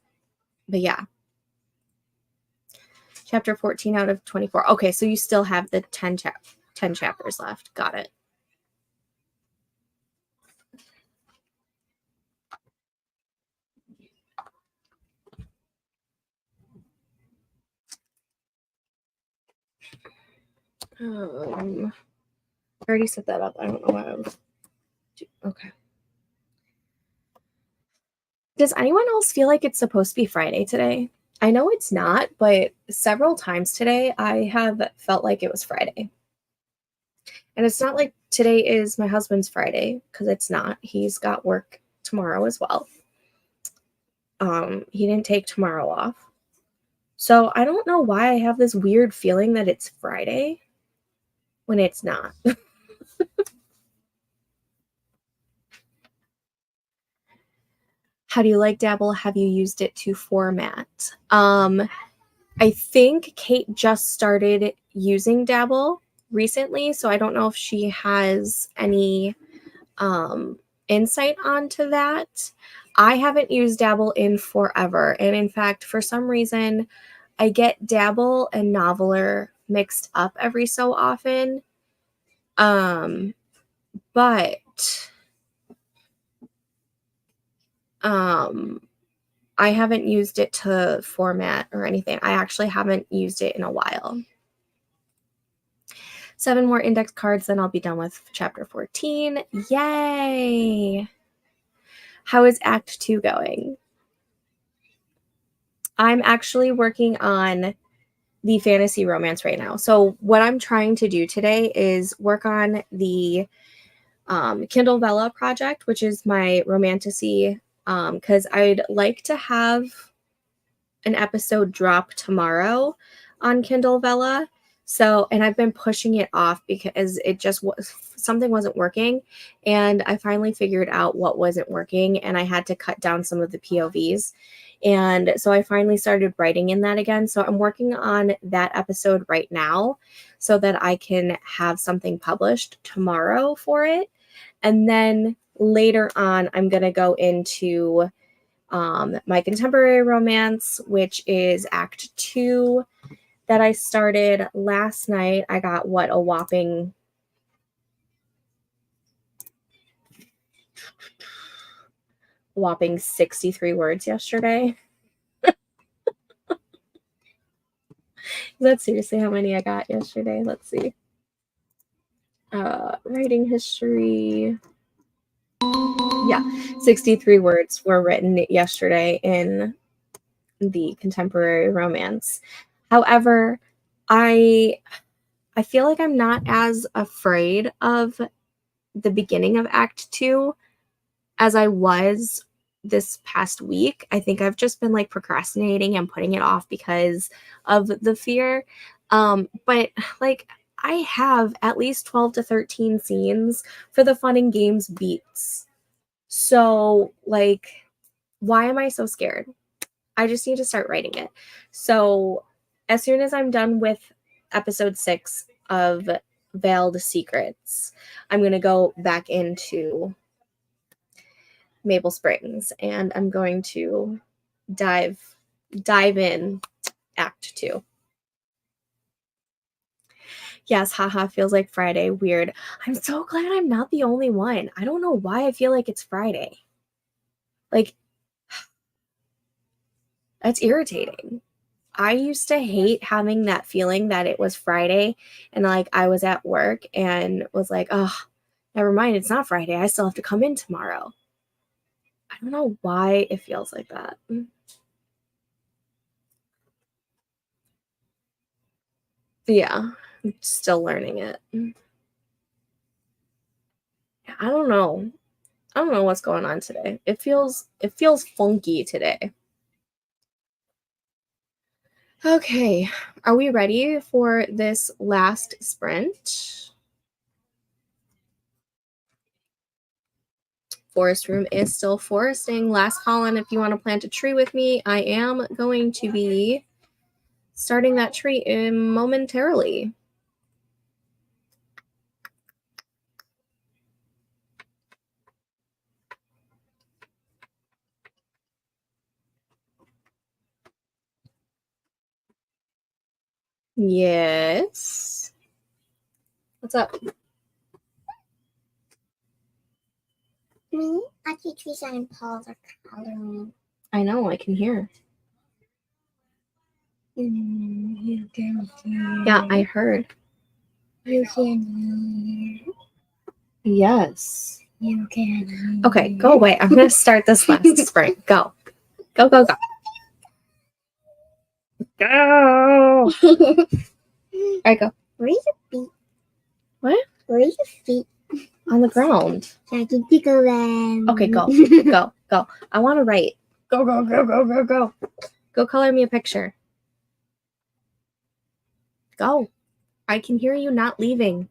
yeah. Chapter 14 out of 24. Okay, so you still have the 10 chapters left. Got it. I already set that up. I don't know why I was. Okay. Does anyone else feel like it's supposed to be Friday today? I know it's not, but several times today I have felt like it was Friday. And it's not like today is my husband's Friday, because it's not. He's got work tomorrow as well. He didn't take tomorrow off. So I don't know why I have this weird feeling that it's Friday when it's not. How do you like Dabble? Have you used it to format? I think Kate just started using Dabble recently, so I don't know if she has any insight onto that. I haven't used Dabble in forever, and in fact, for some reason, I get Dabble and Noveler mixed up every so often. But I haven't used it to format or anything. I actually haven't used it in a while. 7 more index cards, then I'll be done with chapter 14. Yay! How is Act 2 going? I'm actually working on the fantasy romance right now. So what I'm trying to do today is work on the Kindle Vella project, which is my romantasy, because I'd like to have an episode drop tomorrow on Kindle Vella. So, and I've been pushing it off because it just was something wasn't working, and I finally figured out what wasn't working, and I had to cut down some of the POVs. And so I finally started writing in that again. So I'm working on that episode right now so that I can have something published tomorrow for it. And then later on, I'm going to go into my contemporary romance, which is Act 2 that I started last night. I got a whopping 63 words yesterday. That's seriously how many I got yesterday. Let's see. Writing history. Yeah, 63 words were written yesterday in the contemporary romance. However, I feel like I'm not as afraid of the beginning of Act 2 as I was this past week. I think I've just been like procrastinating and putting it off because of the fear. But like I have at least 12 to 13 scenes for the fun and games beats. So like, why am I so scared? I just need to start writing it. So as soon as I'm done with episode 6 of Veiled Secrets, I'm going to go back into Maple Springs and I'm going to dive in Act 2. Yes, haha, feels like Friday. Weird. I'm so glad I'm not the only one. I don't know why I feel like it's Friday. Like, that's irritating. I used to hate having that feeling that it was Friday and like I was at work and was like, oh, never mind, it's not Friday. I still have to come in tomorrow. I don't know why it feels like that. Yeah, I'm still learning it. I don't know. I don't know what's going on today. It feels funky today. Okay, are we ready for this last sprint? Forest room is still foresting. Last call on if you want to plant a tree with me. I am going to be starting that tree in momentarily. Yes. What's up? Me? I teach Lisa and Paul are coloring. I know, I can hear. You can hear. Yeah, I heard. You can hear. Yes. You can hear. Okay, go away. I'm going to start this last sprint. Go. Go, go, go. Go. All right, go. Where are your feet? What? Where are your feet? On the ground. So I can tickle them. Okay, go. Go, go. I want to write. Go, go, go, go, go, go. Go color me a picture. Go. I can hear you not leaving.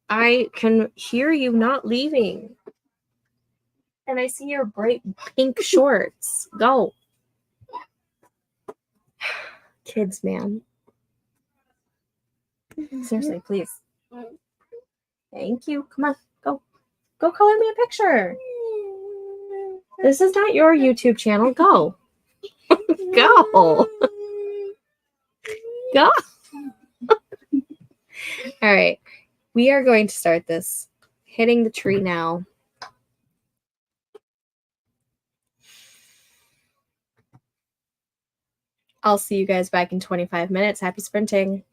I can hear you not leaving. And I see your bright pink shorts. Go. Kids, man. Seriously, please. Thank you. Come on. Go. Go color me a picture. This is not your YouTube channel. Go. Go. Go. All right. We are going to start this. Hitting the tree now. I'll see you guys back in 25 minutes. Happy sprinting.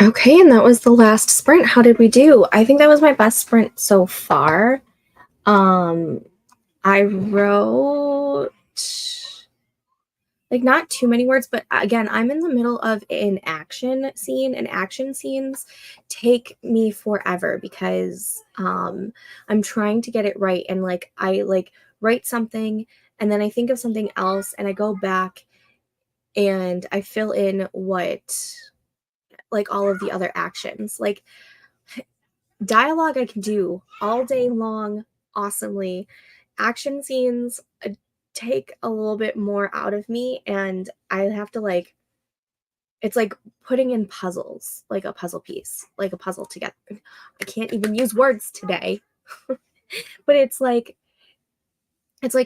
Okay, and that was the last sprint. How did we do? I think that was my best sprint so far. I wrote like not too many words, but again, I'm in the middle of an action scene, and action scenes take me forever because I'm trying to get it right, and like I like write something and then I think of something else and I go back and I fill in what like all of the other actions. Like dialogue I can do all day long awesomely. Action scenes take a little bit more out of me, and I have to like it's like putting in puzzles, like a puzzle piece, like a puzzle together. I can't even use words today. But it's like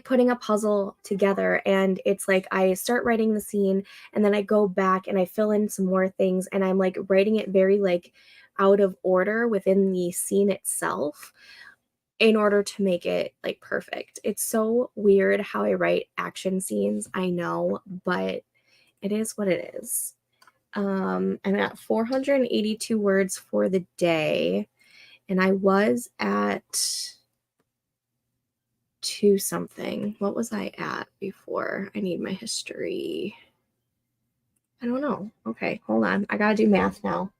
putting a puzzle together, and it's like I start writing the scene and then I go back and I fill in some more things, and I'm like writing it very like out of order within the scene itself in order to make it like perfect. It's so weird how I write action scenes, I know, but it is what it is. I'm at 482 words for the day, and I was at two something. What was I at before? I need my history. I don't know. Okay, hold on. I gotta do math now.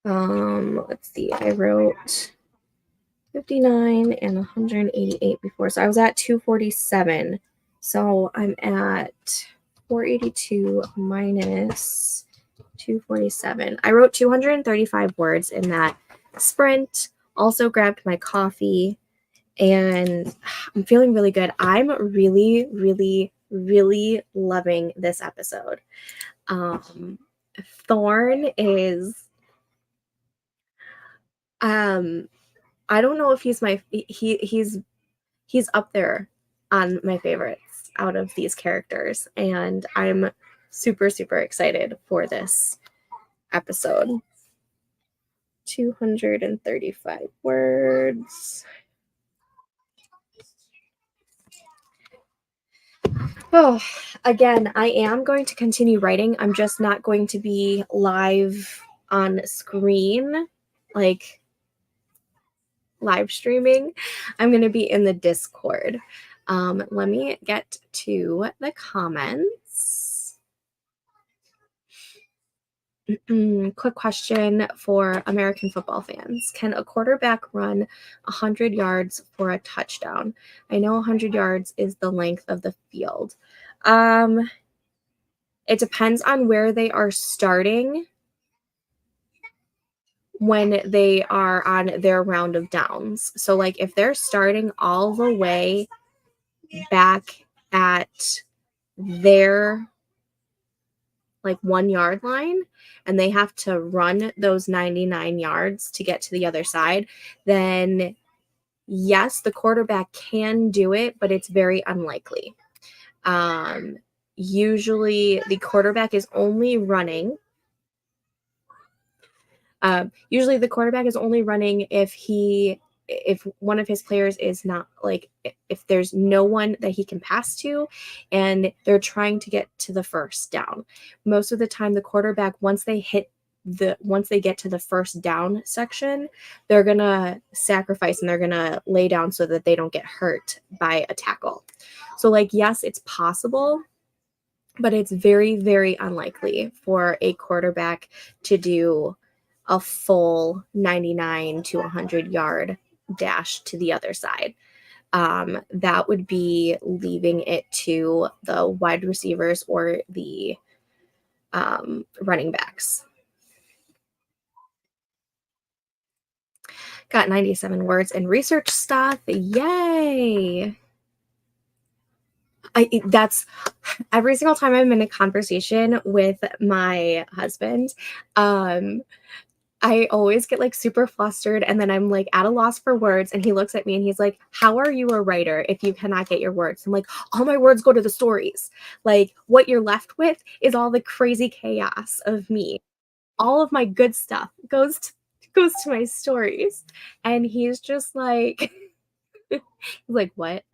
Let's see. I wrote 59 and 188 before. So I was at 247. So I'm at 482 minus 247. I wrote 235 words in that sprint. Also grabbed my coffee, and I'm feeling really good. I'm really, really, really loving this episode. Thorn is I don't know if he's my he's up there on my favorites out of these characters, and I'm super super excited for this episode. 235 words. Oh, again, I am going to continue writing. I'm just not going to be live on screen, like live streaming. I'm going to be in the Discord. Let me get to the comments. Quick question for American football fans. Can a quarterback run 100 yards for a touchdown? I know 100 yards is the length of the field. It depends on where they are starting when they are on their round of downs. So like if they're starting all the way back at their like 1 yard line and they have to run those 99 yards to get to the other side, then yes, the quarterback can do it, but it's very unlikely. Usually the quarterback is only running if one of his players is not like if there's no one that he can pass to and they're trying to get to the first down. Most of the time the quarterback, once they get to the first down section, they're going to sacrifice and they're going to lay down so that they don't get hurt by a tackle. So like yes, it's possible, but it's very very unlikely for a quarterback to do a full 99 to 100 yard dash to the other side. That would be leaving it to the wide receivers or the running backs. Got 97 words in research stuff. Yay! That's every single time I'm in a conversation with my husband. I always get like super flustered and then I'm like at a loss for words, and he looks at me and he's like, "How are you a writer if you cannot get your words?" I'm like, "All my words go to the stories. Like what you're left with is all the crazy chaos of me. All of my good stuff goes to my stories." And he's just like he's like, "What?"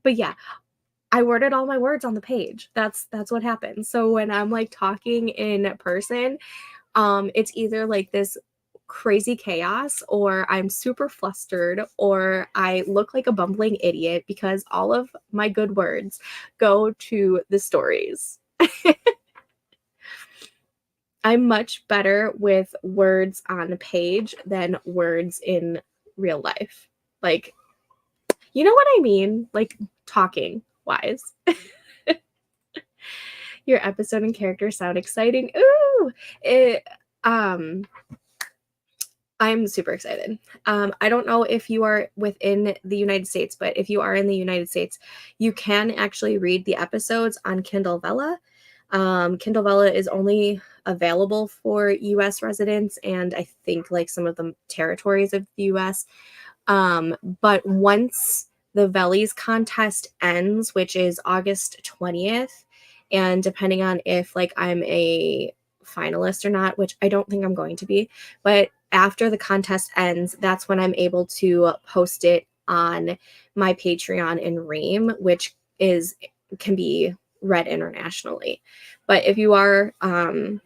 But yeah, I worded all my words on the page. That's what happens. So when I'm like talking in person, it's either like this crazy chaos, or I'm super flustered, or I look like a bumbling idiot because all of my good words go to the stories. I'm much better with words on a page than words in real life. Like, you know what I mean? Like, talking wise. Your episode and characters sound exciting. Ooh! It I'm super excited. I don't know if you are within the United States, but if you are in the United States, you can actually read the episodes on Kindle Vella. Kindle Vella is only available for US residents and I think like some of the territories of the US. But once the Vellies contest ends, which is August 20th, and depending on if like I'm a finalist or not, which I don't think I'm going to be, but after the contest ends, that's when I'm able to post it on my Patreon in Ream, which can be read internationally. But if you are in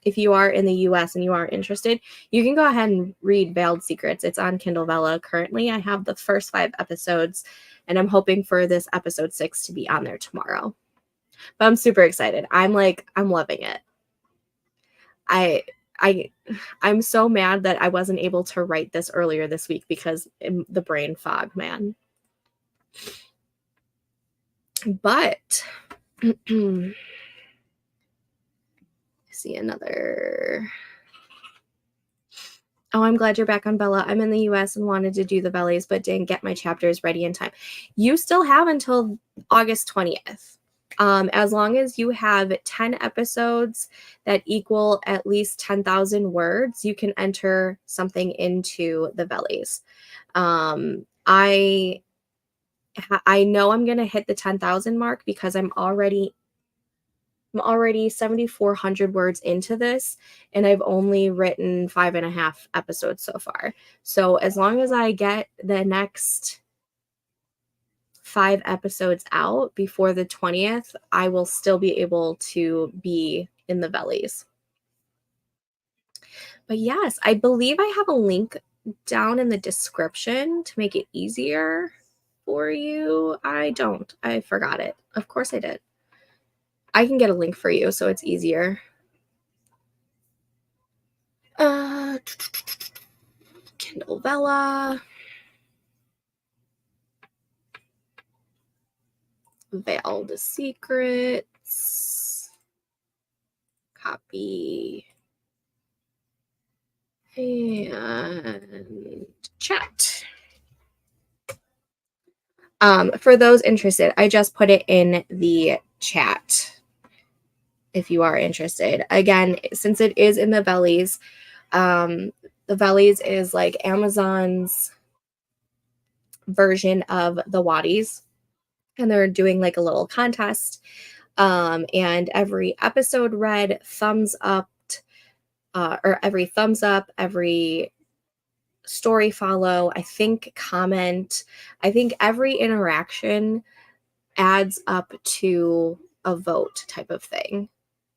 the US and you are interested, you can go ahead and read Veiled Secrets. It's on Kindle Vella currently. I have the first 5 episodes, and I'm hoping for this episode 6 to be on there tomorrow. But I'm super excited. I'm loving it. I'm so mad that I wasn't able to write this earlier this week because the brain fog, man. But see another. Oh, I'm glad you're back on Bella. I'm in the US and wanted to do the Vellies, but didn't get my chapters ready in time. You still have until August 20th. As long as you have 10 episodes that equal at least 10,000 words, you can enter something into the Vellies. I know I'm going to hit the 10,000 mark because I'm already 7,400 words into this, and I've only written 5.5 episodes so far. So as long as I get the next 5 episodes out before the 20th, I will still be able to be in the Vellies. But yes, I believe I have a link down in the description to make it easier for you. I don't. I forgot it. Of course I did. I can get a link for you so it's easier. Kindle Vella. Veiled Secrets. Copy. And chat. For those interested, I just put it in the chat if you are interested. Again, since it is in the Vellies, the Vellies is like Amazon's version of the Waddies, and they're doing like a little contest. And every episode read, thumbs up, or every thumbs up, every story follow, I think comment, I think every interaction adds up to a vote type of thing.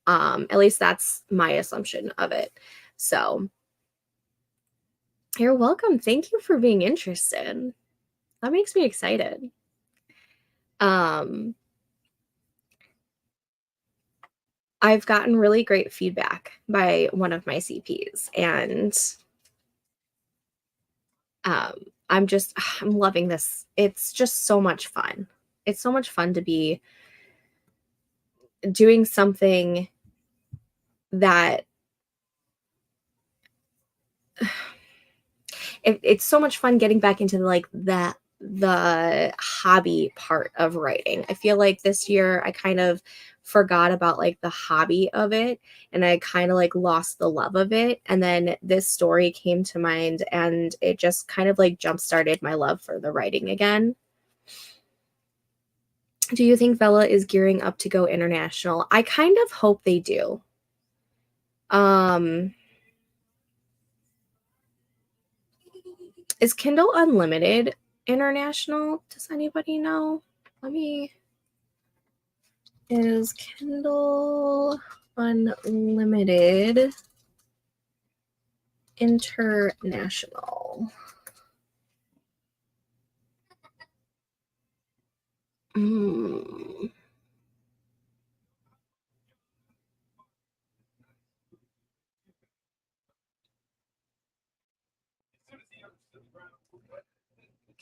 At least that's my assumption of it. So you're welcome. Thank you for being interested. That makes me excited. I've gotten really great feedback by one of my CPs, and I'm loving this. It's just so much fun. It's so much fun to be doing something that it's so much fun getting back into like the hobby part of writing. I feel like this year I kind of forgot about like the hobby of it, and I kind of like lost the love of it, and then this story came to mind and it just kind of like jump started my love for the writing again. Do you think Vella is gearing up to go international? I kind of hope they do. Is Kindle Unlimited international? Does anybody know? Is Kindle Unlimited international?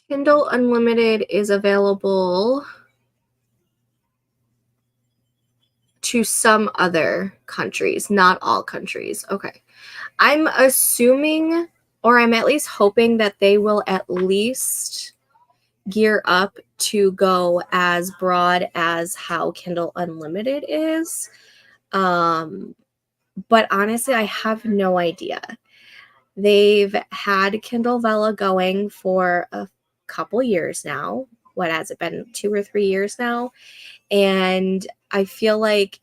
Kindle Unlimited is available to some other countries, not all countries. Okay. I'm assuming, or I'm at least hoping, that they will at least gear up to go as broad as how Kindle Unlimited is. But honestly, I have no idea. They've had Kindle Vella going for a couple years now. What has it been? 2 or 3 years now? And I feel like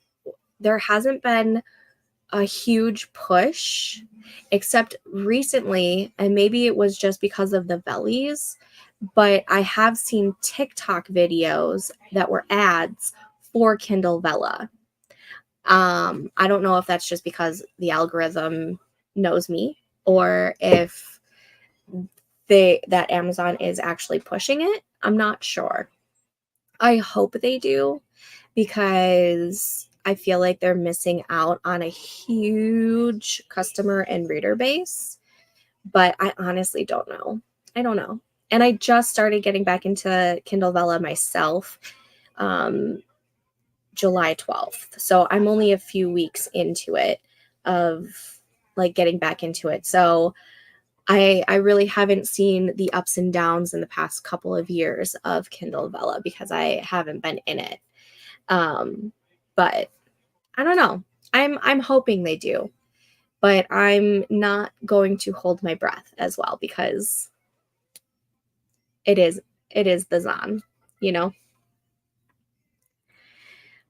there hasn't been a huge push, except recently, and maybe it was just because of the Vellies, but I have seen TikTok videos that were ads for Kindle Vella. I don't know if that's just because the algorithm knows me, or if that Amazon is actually pushing it. I'm not sure. I hope they do, because I feel like they're missing out on a huge customer and reader base, but I honestly don't know. I don't know. And I just started getting back into Kindle Vella myself July 12th. So I'm only a few weeks into it, of like getting back into it. So I really haven't seen the ups and downs in the past couple of years of Kindle Vella because I haven't been in it. But I don't know. I'm hoping they do, but I'm not going to hold my breath as well, because it is the Zon, you know.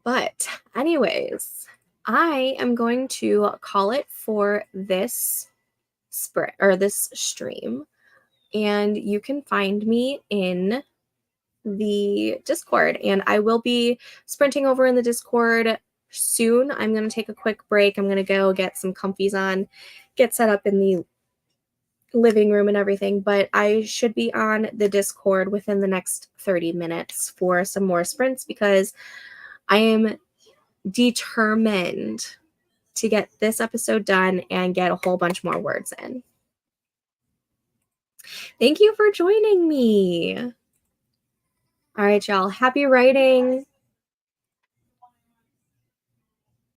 But anyways, I am going to call it for this this stream, and you can find me in the Discord, and I will be sprinting over in the Discord soon. I'm going to take a quick break. I'm going to go get some comfies on, get set up in the living room and everything, but I should be on the Discord within the next 30 minutes for some more sprints, because I am determined to get this episode done and get a whole bunch more words in. Thank you for joining me. All right, y'all. Happy writing.